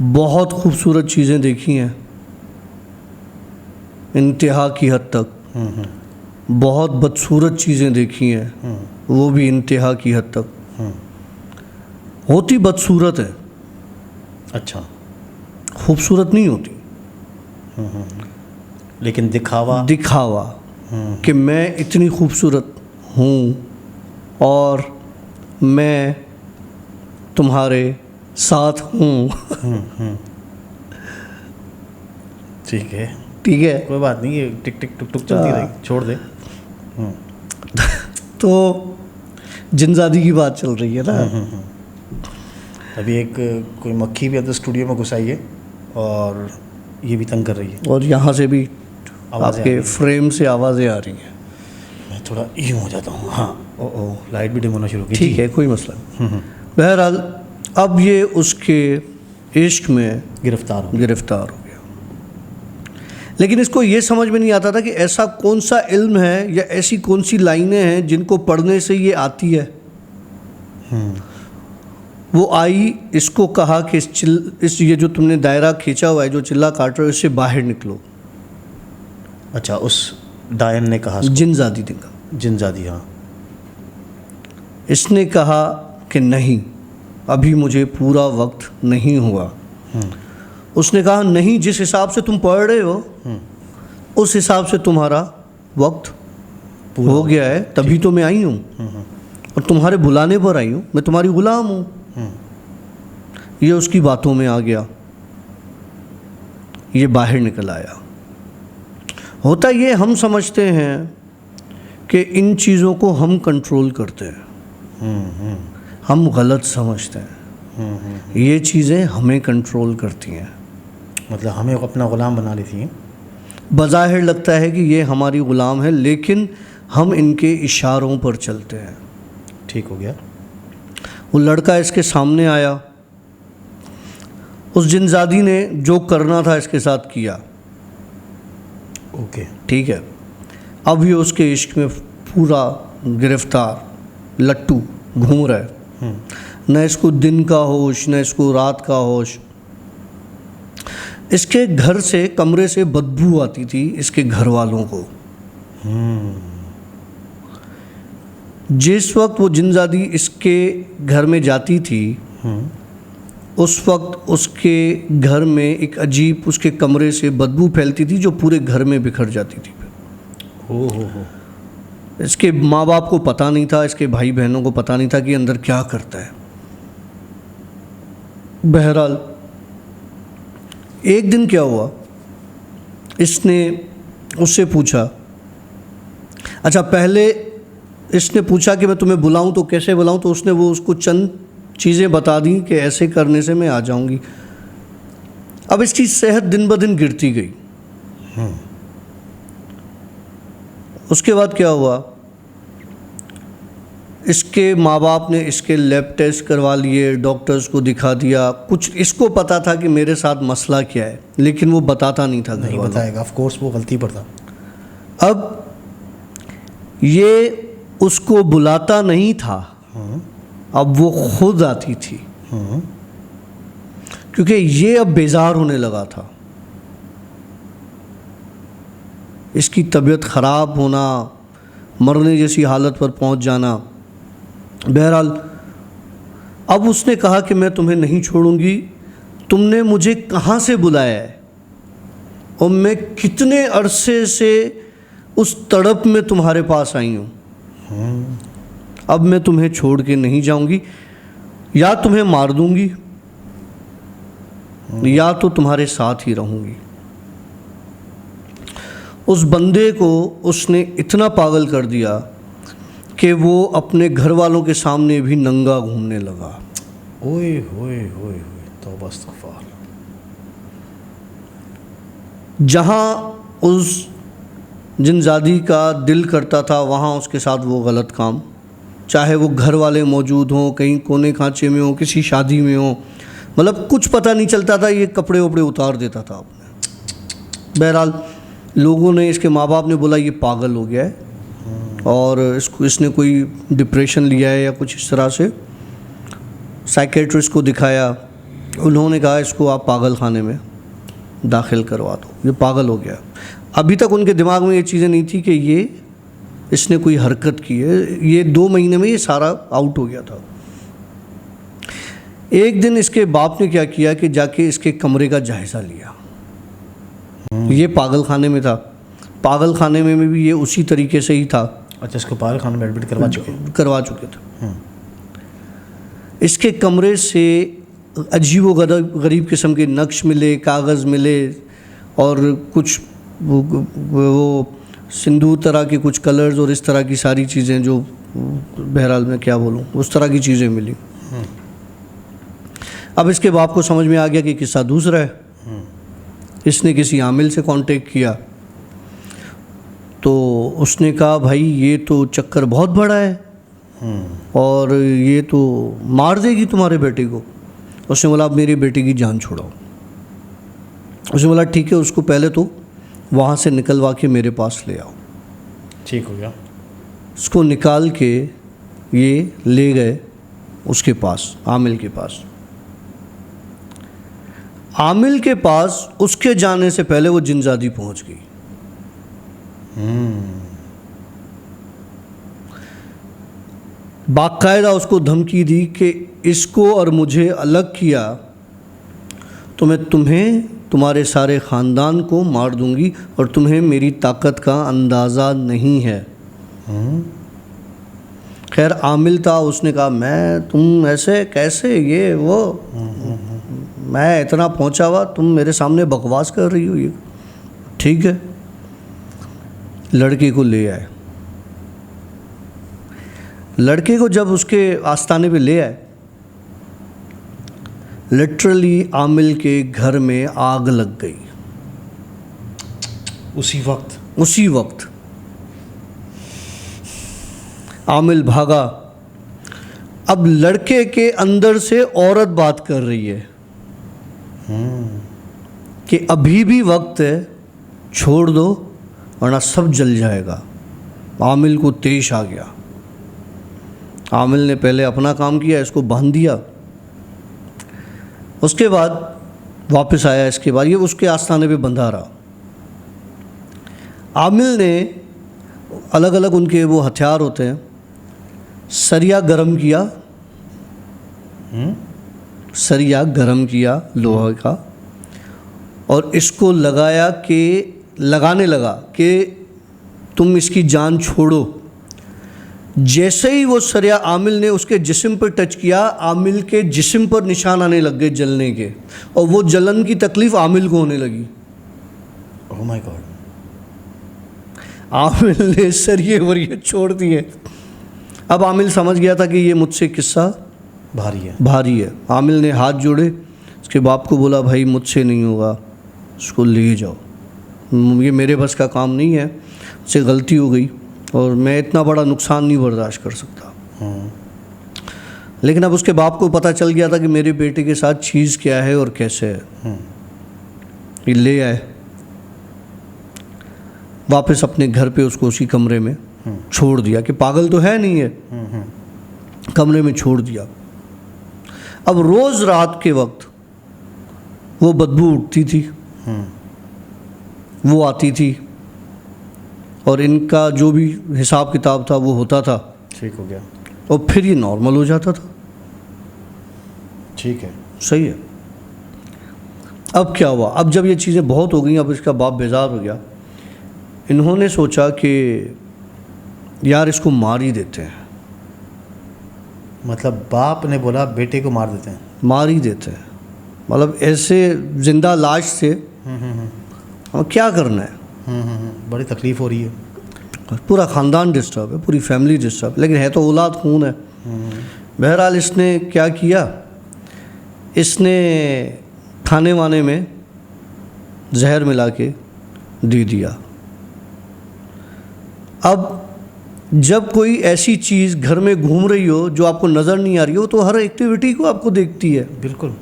बहुत खूबसूरत चीज़ें देखी हैं इंतहा की हद तक, बहुत बदसूरत चीज़ें देखी हैं, वो भी इंतहा की हद तक। होती बदसूरत है, अच्छा, खूबसूरत नहीं होती। लेकिन दिखावा कि मैं इतनी खूबसूरत हूँ और मैं तुम्हारे साथ हूँ। ठीक है, ठीक है, कोई बात नहीं, ये टिक टिक टुक टुक चलती रहेगी, छोड़ दे। तो जिनजादी की बात चल रही है ना। अभी एक कोई मक्खी भी अंदर स्टूडियो में घुस आई है और ये भी तंग कर रही है, और यहाँ से भी आवाज़ें आपके आ रही फ्रेम से आवाज़ें आ रही हैं। मैं थोड़ा यूँ हो जाता हूँ। हाँ, ओ लाइट भी डिम होना शुरू की। ठीक है, कोई मसला नहीं। बहरहाल अब ये उसके इश्क में गिरफ्तार हो। गिरफ्तार हो गया। लेकिन इसको ये समझ में नहीं आता था कि ऐसा कौन सा इल्म है या ऐसी कौन सी लाइनें हैं जिनको पढ़ने से ये आती है। वो आई, इसको कहा कि इस ये जो तुमने दायरा खींचा हुआ है, जो चिल्ला काट रहे हो, इससे बाहर निकलो। अच्छा, उस डायन ने कहा, जिनजादी ने कहा। जिनजादी, हाँ। इसने कहा कि नहीं, अभी मुझे पूरा वक्त नहीं हुआ। उसने कहा नहीं, जिस हिसाब से तुम पढ़ रहे हो उस हिसाब से तुम्हारा वक्त हो गया है, तभी तो मैं आई हूँ और तुम्हारे बुलाने पर आई हूँ, मैं तुम्हारी गुलाम हूँ। ये उसकी बातों में आ गया, ये बाहर निकल आया। होता ये हम समझते हैं कि इन चीज़ों को हम कंट्रोल करते हैं, हम गलत समझते हैं। ये चीज़ें हमें कंट्रोल करती हैं, मतलब हमें अपना ग़ुलाम बना लेती हैं। बज़ाहिर लगता है कि ये हमारी ग़ुलाम है, लेकिन हम इनके इशारों पर चलते हैं। ठीक हो गया। वो लड़का इसके सामने आया, उस जिनजादी ने जो करना था इसके साथ किया। ओके, ठीक है। अब ये उसके इश्क में पूरा गिरफ्तार लट्टू घूम रहा है। न इसको दिन का होश, न इसको रात का होश। इसके घर से, कमरे से बदबू आती थी इसके घर वालों को। जिस वक्त वो जिनजादी इसके घर में जाती थी, उस वक्त उसके घर में एक अजीब, उसके कमरे से बदबू फैलती थी जो पूरे घर में बिखर जाती थी। हो। इसके माँ बाप को पता नहीं था, इसके भाई बहनों को पता नहीं था कि अंदर क्या करता है। बहरहाल एक दिन क्या हुआ, इसने उससे पूछा, अच्छा पहले इसने पूछा कि मैं तुम्हें बुलाऊं तो कैसे बुलाऊं, तो उसने वो उसको चंद चीज़ें बता दी कि ऐसे करने से मैं आ जाऊंगी। अब इसकी सेहत दिन ब दिन गिरती गई। उसके बाद क्या हुआ, इसके माँ बाप ने इसके लैब टेस्ट करवा लिए, डॉक्टर्स को दिखा दिया। कुछ इसको पता था कि मेरे साथ मसला क्या है, लेकिन वो बताता नहीं था। नहीं बताएगा, ऑफ कोर्स, वो गलती पर था। अब ये उसको बुलाता नहीं था, अब वो खुद आती थी, क्योंकि ये अब बेजार होने लगा था। इसकी तबीयत ख़राब होना, मरने जैसी हालत पर पहुंच जाना। बहरहाल अब उसने कहा कि मैं तुम्हें नहीं छोड़ूंगी, तुमने मुझे कहाँ से बुलाया है और मैं कितने अरसे से उस तड़प में तुम्हारे पास आई हूँ। अब मैं तुम्हें छोड़ के नहीं जाऊंगी, या तुम्हें मार दूंगी या तो तुम्हारे साथ ही रहूंगी। उस बंदे को उसने इतना पागल कर दिया कि वो अपने घर वालों के सामने भी नंगा घूमने लगा। ओए होए होए, तौबा इस्तग़फ़ार। जहाँ उस जिनजादी का दिल करता था वहाँ उसके साथ वो गलत काम, चाहे वो घर वाले मौजूद हों, कहीं कोने खांचे में हो, किसी शादी में हो, मतलब कुछ पता नहीं चलता था, ये कपड़े वपड़े उतार देता था अपने। बहरहाल लोगों ने, इसके माँ बाप ने बोला ये पागल हो गया है और इसने कोई डिप्रेशन लिया है या कुछ इस तरह से। साइकेट्रिस्ट को दिखाया, उन्होंने कहा इसको आप पागल खाने में दाखिल करवा दो, ये पागल हो गया। अभी तक उनके दिमाग में ये चीज़ें नहीं थी कि ये इसने कोई हरकत की है। ये 2 महीने में ये सारा आउट हो गया था। एक दिन इसके बाप ने क्या किया कि जाके इसके कमरे का जायज़ा लिया। ये पागल खाने में था, पागल खाने में भी ये उसी तरीके से ही था। अच्छा, इसको पागल खाने में एडमिट करवा चुके थे। इसके कमरे से अजीब व गरीब किस्म के नक्श मिले, कागज़ मिले और कुछ वो सिंदूर तरह के कुछ कलर्स और इस तरह की सारी चीज़ें, जो बहरहाल मैं क्या बोलूँ, उस तरह की चीज़ें मिली। अब इसके बाप को समझ में आ गया कि किस्सा दूसरा है। इसने किसी आमिल से कांटेक्ट किया तो उसने कहा भाई ये तो चक्कर बहुत बड़ा है और ये तो मार देगी तुम्हारे बेटे को। उसने बोला अब मेरी बेटी की जान छोड़ाओ। उसने बोला ठीक है, उसको पहले तो वहाँ से निकलवा के मेरे पास ले आओ। ठीक हो गया। उसको निकाल के ये ले गए उसके पास, आमिल के पास। आमिल के पास उसके जाने से पहले वो जिनजादी पहुंच गई। बाकायदा उसको धमकी दी कि इसको और मुझे अलग किया तो मैं तुम्हें, तुम्हारे सारे ख़ानदान को मार दूंगी और तुम्हें मेरी ताकत का अंदाज़ा नहीं है। खैर आमिल था, उसने कहा तुम ऐसे कैसे, ये वो, मैं इतना पहुंचा हुआ, तुम मेरे सामने बकवास कर रही हो, ये ठीक है। लड़के को ले आए। लड़के को जब उसके आस्ताने पे ले आए, लिटरली आमिल के घर में आग लग गई उसी वक्त। आमिल भागा। अब लड़के के अंदर से औरत बात कर रही है कि अभी भी वक्त है, छोड़ दो वरना सब जल जाएगा। आमिल को तेश आ गया। आमिल ने पहले अपना काम किया, इसको बांध दिया। उसके बाद वापस आया। इसके बाद ये उसके आस्थाने पे बंधा रहा। आमिल ने अलग अलग उनके वो हथियार होते हैं, सरिया गरम किया, सरिया गरम किया लोहे का, और इसको लगाने लगा कि तुम इसकी जान छोड़ो। जैसे ही वो सरिया आमिल ने उसके जिस्म पर टच किया, आमिल के जिस्म पर निशान आने लग गए जलने के, और वो जलन की तकलीफ आमिल को होने लगी। Oh my God. आमिल ने सरिये वरिये छोड़ दिए। अब आमिल समझ गया था कि ये मुझसे किस्सा भारी है। आमिल ने हाथ जोड़े, उसके बाप को बोला भाई मुझसे नहीं होगा, उसको ले जाओ, ये मेरे बस का काम नहीं है, उससे गलती हो गई और मैं इतना बड़ा नुकसान नहीं बर्दाश्त कर सकता। लेकिन अब उसके बाप को पता चल गया था कि मेरे बेटे के साथ चीज़ क्या है और कैसे है। ये ले आए वापस अपने घर पे, उसको उसी कमरे में छोड़ दिया कि पागल तो है नहीं है, कमरे में छोड़ दिया। अब रोज़ रात के वक्त वो बदबू उठती थी, वो आती थी और इनका जो भी हिसाब किताब था वो होता था। ठीक हो गया। और फिर ये नॉर्मल हो जाता था। ठीक है, सही है। अब क्या हुआ, अब जब ये चीज़ें बहुत हो गई, अब इसका बाप बेजार हो गया। इन्होंने सोचा कि यार इसको मार ही देते हैं। मतलब बाप ने बोला बेटे को मार देते हैं? मार ही देते हैं, मतलब ऐसे जिंदा लाश से हम क्या करना है। बड़ी तकलीफ़ हो रही है, पूरा ख़ानदान डिस्टर्ब है, पूरी फैमिली डिस्टर्ब, लेकिन है तो औलाद खून है। बहरहाल इसने क्या किया, इसने खाने वाने में जहर मिला के दे दिया। अब जब कोई ऐसी चीज़ घर में घूम रही हो जो आपको नज़र नहीं आ रही हो, तो हर एक्टिविटी को आपको देखती है। बिल्कुल।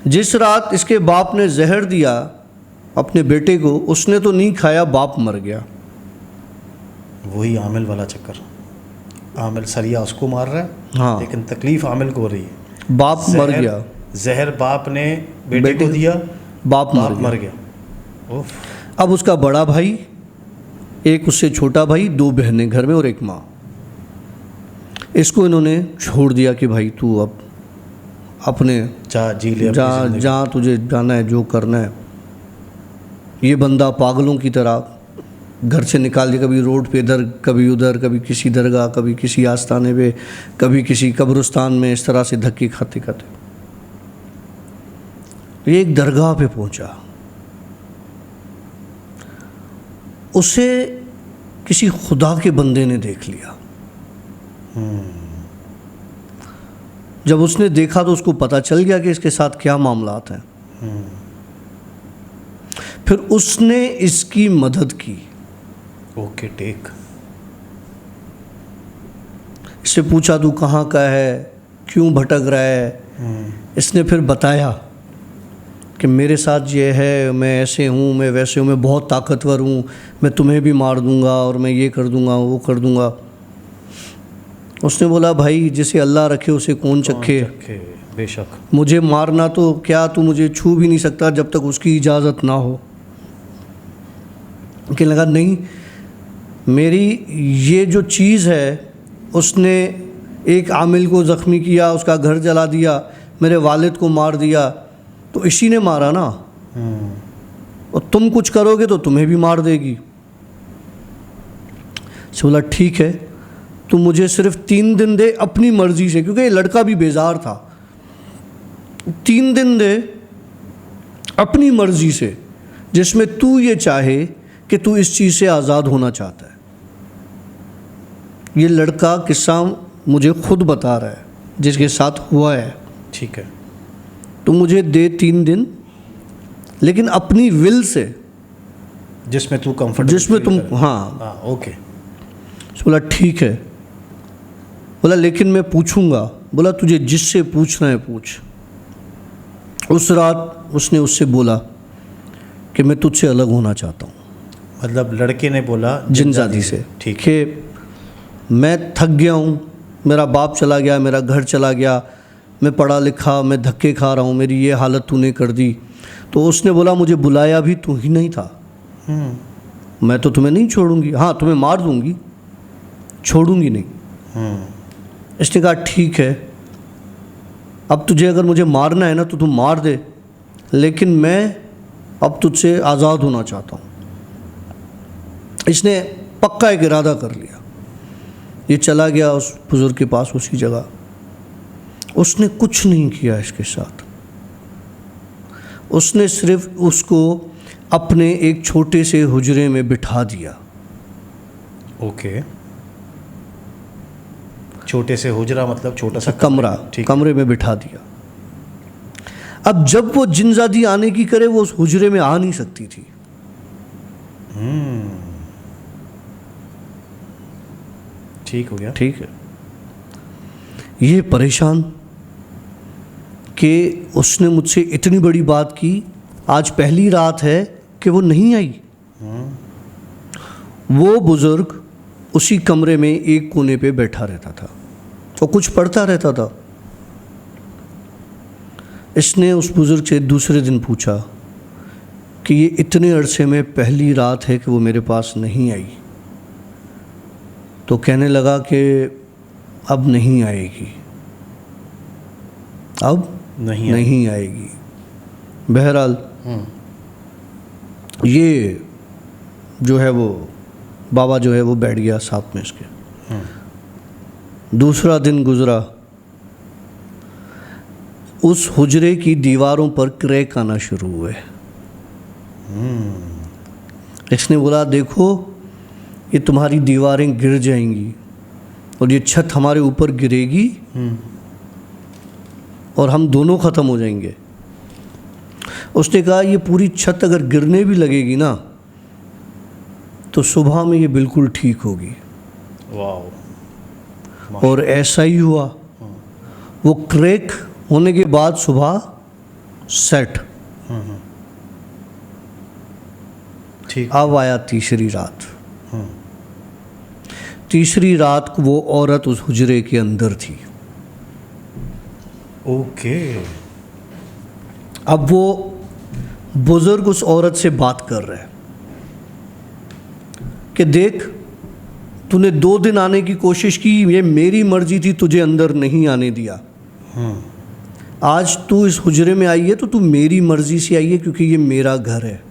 जिस रात इसके बाप ने जहर दिया अपने बेटे को, उसने तो नहीं खाया, बाप मर गया। वही आमिल वाला चक्कर। आमिल सरिया उसको मार रहा है, हाँ, लेकिन तकलीफ आमिल को हो रही है। बाप मर गया। जहर बाप ने बेटे को दिया, बाप मर गया। उफ। अब उसका बड़ा भाई एक उससे छोटा भाई, 2 बहनें घर में और एक माँ। इसको इन्होंने छोड़ दिया कि भाई तू अब अपने जी ले जहाँ तुझे जाना है, जो करना है। ये बंदा पागलों की तरह घर से निकाल दिया, कभी रोड पे इधर, कभी उधर, कभी किसी दरगाह, कभी किसी आस्थाने पे, कभी किसी कब्रिस्तान में, इस तरह से धक्के खाते खाते ये एक दरगाह पे पहुंचा। उसे किसी खुदा के बंदे ने देख लिया। जब उसने देखा तो उसको पता चल गया कि इसके साथ क्या मामलात हैं। फिर उसने इसकी मदद की। Okay, take. इससे पूछा तू कहाँ का है, क्यों भटक रहा है। इसने फिर बताया कि मेरे साथ ये है, मैं ऐसे हूँ, मैं वैसे हूँ, मैं बहुत ताकतवर हूँ, मैं तुम्हें भी मार दूँगा और मैं ये कर दूँगा, वो कर दूँगा। उसने बोला भाई जिसे अल्लाह रखे उसे कौन चखे। बेशक। मुझे मारना तो क्या, तू मुझे छू भी नहीं सकता जब तक उसकी इजाज़त ना हो। कहने लगा नहीं, मेरी ये जो चीज़ है, उसने एक आमिल को ज़ख्मी किया, उसका घर जला दिया, मेरे वालिद को मार दिया, तो इसी ने मारा ना। और तुम कुछ करोगे तो तुम्हें भी मार देगी। तो बोला ठीक है, तू मुझे सिर्फ 3 दिन दे अपनी मर्ज़ी से, क्योंकि ये लड़का भी बेजार था। 3 दिन दे अपनी मर्ज़ी से, जिसमें तू ये चाहे कि तू इस चीज़ से आज़ाद होना चाहता है। ये लड़का किस्सा मुझे खुद बता रहा है, जिसके साथ हुआ है। ठीक है, तो मुझे दे 3 दिन, लेकिन अपनी विल से, जिसमें तू कंफर्ट, जिसमें तुम, हाँ ओके। बोला ठीक है। बोला लेकिन मैं पूछूंगा। बोला तुझे जिससे पूछना है पूछ। उस रात उसने उससे बोला कि मैं तुझसे अलग होना चाहता हूँ। मतलब लड़के ने बोला जिनजादी से, ठीक कि मैं थक गया हूँ, मेरा बाप चला गया, मेरा घर चला गया, मैं पढ़ा लिखा, मैं धक्के खा रहा हूँ, मेरी ये हालत तूने कर दी। तो उसने बोला मुझे बुलाया भी तू ही नहीं था, मैं तो तुम्हें नहीं छोड़ूंगी, हाँ तुम्हें मार दूंगी, छोड़ूंगी नहीं। इसने कहा ठीक है, अब तुझे अगर मुझे मारना है ना तो तू मार दे, लेकिन मैं अब तुझसे आज़ाद होना चाहता हूँ। इसने पक्का एक इरादा कर लिया। ये चला गया उस बुज़ुर्ग के पास, उसी जगह। उसने कुछ नहीं किया इसके साथ, उसने सिर्फ उसको अपने एक छोटे से हुजरे में बिठा दिया। ओके, छोटे से हुजरा मतलब छोटा सा कमरा, कमरे में बिठा दिया। अब जब वो जिनजादी आने की करे, वो उस हुजरे में आ नहीं सकती थी। ठीक हो गया, ठीक है। ये परेशान कि उसने मुझसे इतनी बड़ी बात की, आज पहली रात है कि वो नहीं आई। वो बुज़ुर्ग उसी कमरे में एक कोने पे बैठा रहता था और कुछ पढ़ता रहता था। इसने उस बुज़ुर्ग से दूसरे दिन पूछा कि ये इतने अरसे में पहली रात है कि वो मेरे पास नहीं आई। तो कहने लगा कि अब नहीं आएगी, अब नहीं आएगी। बहरहाल ये जो है वो बाबा जो है वो बैठ गया साथ में इसके। दूसरा दिन गुजरा, उस हुजरे की दीवारों पर क्रैक आना शुरू हुए। इसने बोला देखो ये तुम्हारी दीवारें गिर जाएंगी और ये छत हमारे ऊपर गिरेगी और हम दोनों ख़त्म हो जाएंगे। उसने कहा ये पूरी छत अगर गिरने भी लगेगी ना तो सुबह में ये बिल्कुल ठीक होगी। वाह। और ऐसा ही हुआ। वो क्रैक होने के बाद सुबह सेट। ठीक। अब आया तीसरी रात। तीसरी रात को वो औरत उस हुजरे के अंदर थी। ओके। अब वो बुजुर्ग उस औरत से बात कर रहे हैं। कि देख, तूने 2 दिन आने की कोशिश की, ये मेरी मर्जी थी, तुझे अंदर नहीं आने दिया। आज तू इस हुजरे में आई है तो तू मेरी मर्जी से आई है, क्योंकि ये मेरा घर है।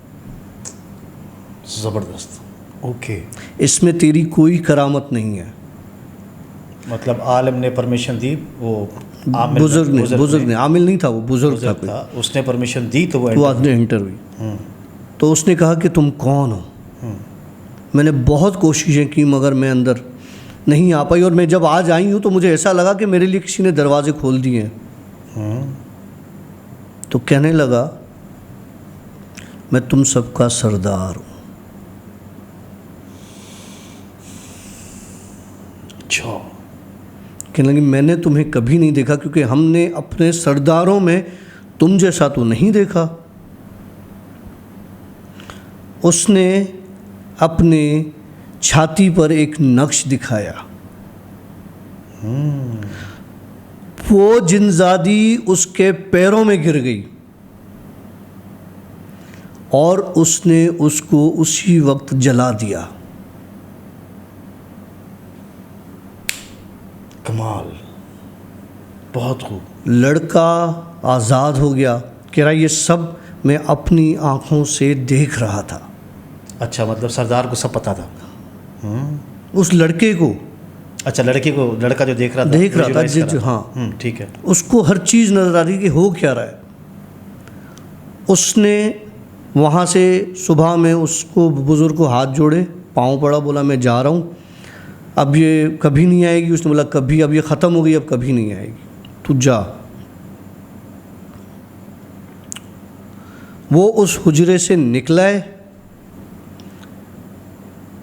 ज़बरदस्त। ओके, इसमें तेरी कोई करामत नहीं है। मतलब आलिम ने परमिशन दी, वो बुजुर्ग ने, आमिल नहीं था वो, बुजुर्ग था कोई, उसने परमिशन दी तो वो आदमी एंटर हुई। तो उसने कहा कि तुम कौन हो? मैंने बहुत कोशिशें की मगर मैं अंदर नहीं आ पाई, और मैं जब आज आई हूँ तो मुझे ऐसा लगा कि मेरे लिए किसी ने दरवाजे खोल दिए हैं। तो कहने लगा, मैं तुम सबका सरदार हूँ। अच्छा। कहने लगी, मैंने तुम्हें कभी नहीं देखा, क्योंकि हमने अपने सरदारों में तुम जैसा तो नहीं देखा। उसने अपने छाती पर एक नक्श दिखाया। वो जिनजादी उसके पैरों में गिर गई और उसने उसको उसी वक्त जला दिया। कमाल, बहुत खूब। लड़का आज़ाद हो गया। कह रहा, ये सब मैं अपनी आँखों से देख रहा था। अच्छा, मतलब सरदार को सब पता था? उस लड़के को, अच्छा, लड़का जो देख रहा था हाँ, ठीक है, उसको हर चीज़ नज़र आ रही कि हो क्या रहा है। उसने वहाँ से सुबह में उसको, बुज़ुर्ग को हाथ जोड़े, पाँव पड़ा, बोला मैं जा रहा हूँ, अब ये कभी नहीं आएगी। उसने बोला कभी, अब ये ख़त्म हो गई, अब कभी नहीं आएगी, तू जा। वो उस हुजरे से निकला है।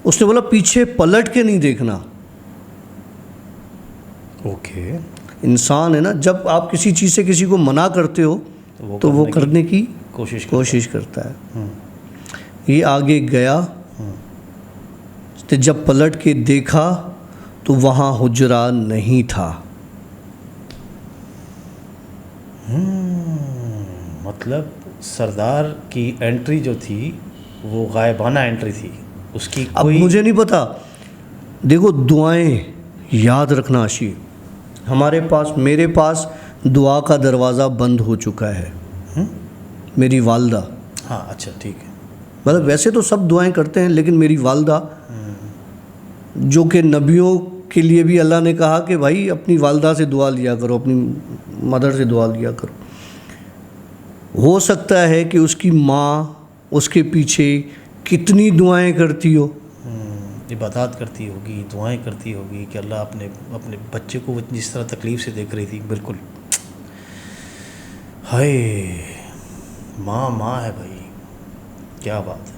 उसने बोला पीछे पलट के नहीं देखना। ओके। इंसान है ना, जब आप किसी चीज़ से किसी को मना करते हो तो वो करने की कोशिश करता है। ये आगे गया, तो जब पलट के देखा तो वहाँ हुजरा नहीं था। मतलब सरदार की एंट्री जो थी वो गायबाना एंट्री थी उसकी। अब मुझे नहीं पता, देखो दुआएं याद रखना आशी, हमारे पास, मेरे पास दुआ का दरवाज़ा बंद हो चुका है। मेरी वालदा, हाँ अच्छा ठीक है, मतलब वैसे तो सब दुआएं करते हैं, लेकिन मेरी वालदा, जो कि नबियों के लिए भी अल्लाह ने कहा कि भाई अपनी वालदा से दुआ लिया करो, अपनी मदर से दुआ लिया करो। हो सकता है कि उसकी माँ उसके पीछे कितनी दुआएं करती हो, इबादत करती होगी, दुआएं करती होगी कि अल्लाह अपने बच्चे को जिस तरह तकलीफ़ से देख रही थी। बिल्कुल, हाय माँ है भाई, क्या बात है।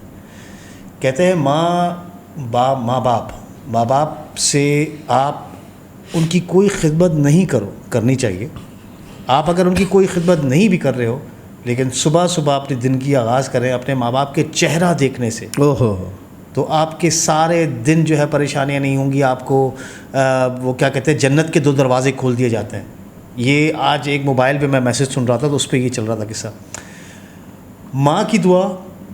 कहते हैं माँ बाप से आप उनकी कोई खिदमत नहीं करनी चाहिए। आप अगर उनकी कोई खिदमत नहीं भी कर रहे हो, लेकिन सुबह सुबह अपने दिन की आगाज़ करें अपने माँ बाप के चेहरा देखने से, ओहो, तो आपके सारे दिन जो है परेशानियाँ नहीं होंगी। आपको वो क्या कहते हैं, जन्नत के 2 दरवाजे खोल दिए जाते हैं। ये आज एक मोबाइल पे मैं मैसेज सुन रहा था तो उस पर ये चल रहा था किस्सा। माँ की दुआ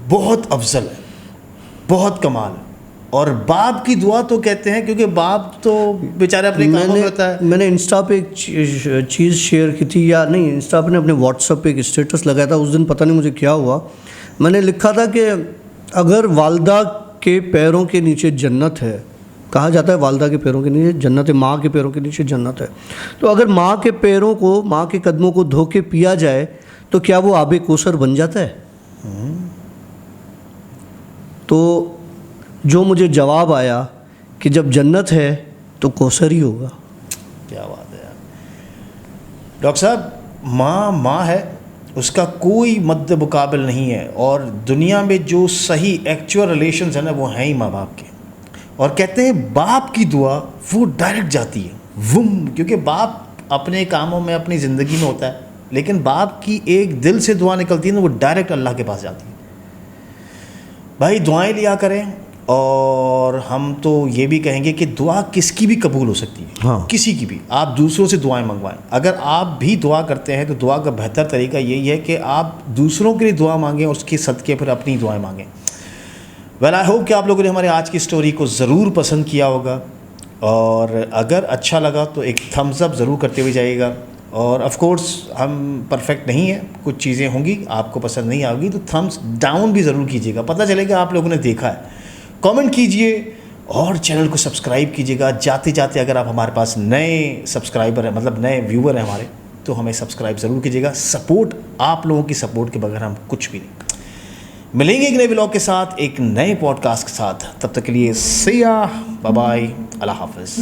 बहुत अफजल है, बहुत कमाल। और बाप की दुआ तो कहते हैं, क्योंकि बाप तो बेचारे अपने कामों में होता है। मैंने इंस्टा पे एक चीज़ शेयर की थी, या नहीं, इंस्टा पे अपने व्हाट्सएप पे एक स्टेटस लगाया था। उस दिन पता नहीं मुझे क्या हुआ, मैंने लिखा था कि अगर वालदा के पैरों के नीचे जन्नत है, कहा जाता है वालदा के पैरों के नीचे जन्नत है, माँ के पैरों के नीचे जन्नत है, तो अगर माँ के पैरों को, माँ के कदमों को धो के पिया जाए तो क्या वो आबे कौसर बन जाता है? तो जो मुझे जवाब आया कि जब जन्नत है तो कौसर ही होगा। क्या बात है यार डॉक्टर साहब, माँ है, उसका कोई मद्द मुकाबिल नहीं है। और दुनिया में जो सही एक्चुअल रिलेशंस है ना, वो हैं ही माँ बाप के। और कहते हैं बाप की दुआ वो डायरेक्ट जाती है वुम, क्योंकि बाप अपने कामों में अपनी ज़िंदगी में होता है, लेकिन बाप की एक दिल से दुआ निकलती है ना, वो डायरेक्ट अल्लाह के पास जाती है। भाई दुआएं लिया करें। और हम तो ये भी कहेंगे कि दुआ किसकी भी कबूल हो सकती है, हाँ। किसी की भी। आप दूसरों से दुआएं मंगवाएं। अगर आप भी दुआ करते हैं तो दुआ का बेहतर तरीका यही है कि आप दूसरों के लिए दुआ मांगें और उसके सदक़े पर अपनी दुआएं मांगें। वेल आई होप कि आप लोगों ने हमारे आज की स्टोरी को ज़रूर पसंद किया होगा, और अगर अच्छा लगा तो एक थम्स अप ज़रूर करते हुए जाइएगा। और ऑफ कोर्स हम परफेक्ट नहीं है, कुछ चीज़ें होंगी आपको पसंद नहीं आएगी तो थम्स डाउन भी ज़रूर कीजिएगा, पता चलेगा आप लोगों ने देखा है। कमेंट कीजिए और चैनल को सब्सक्राइब कीजिएगा। जाते जाते अगर आप हमारे पास नए सब्सक्राइबर हैं, मतलब नए व्यूवर हैं हमारे, तो हमें सब्सक्राइब ज़रूर कीजिएगा। सपोर्ट, आप लोगों की सपोर्ट के बगैर हम कुछ भी नहीं। मिलेंगे एक नए व्लॉग के साथ, एक नए पॉडकास्ट के साथ। तब तक के लिए सी या, बाय बाय, अल्लाह हाफिज़।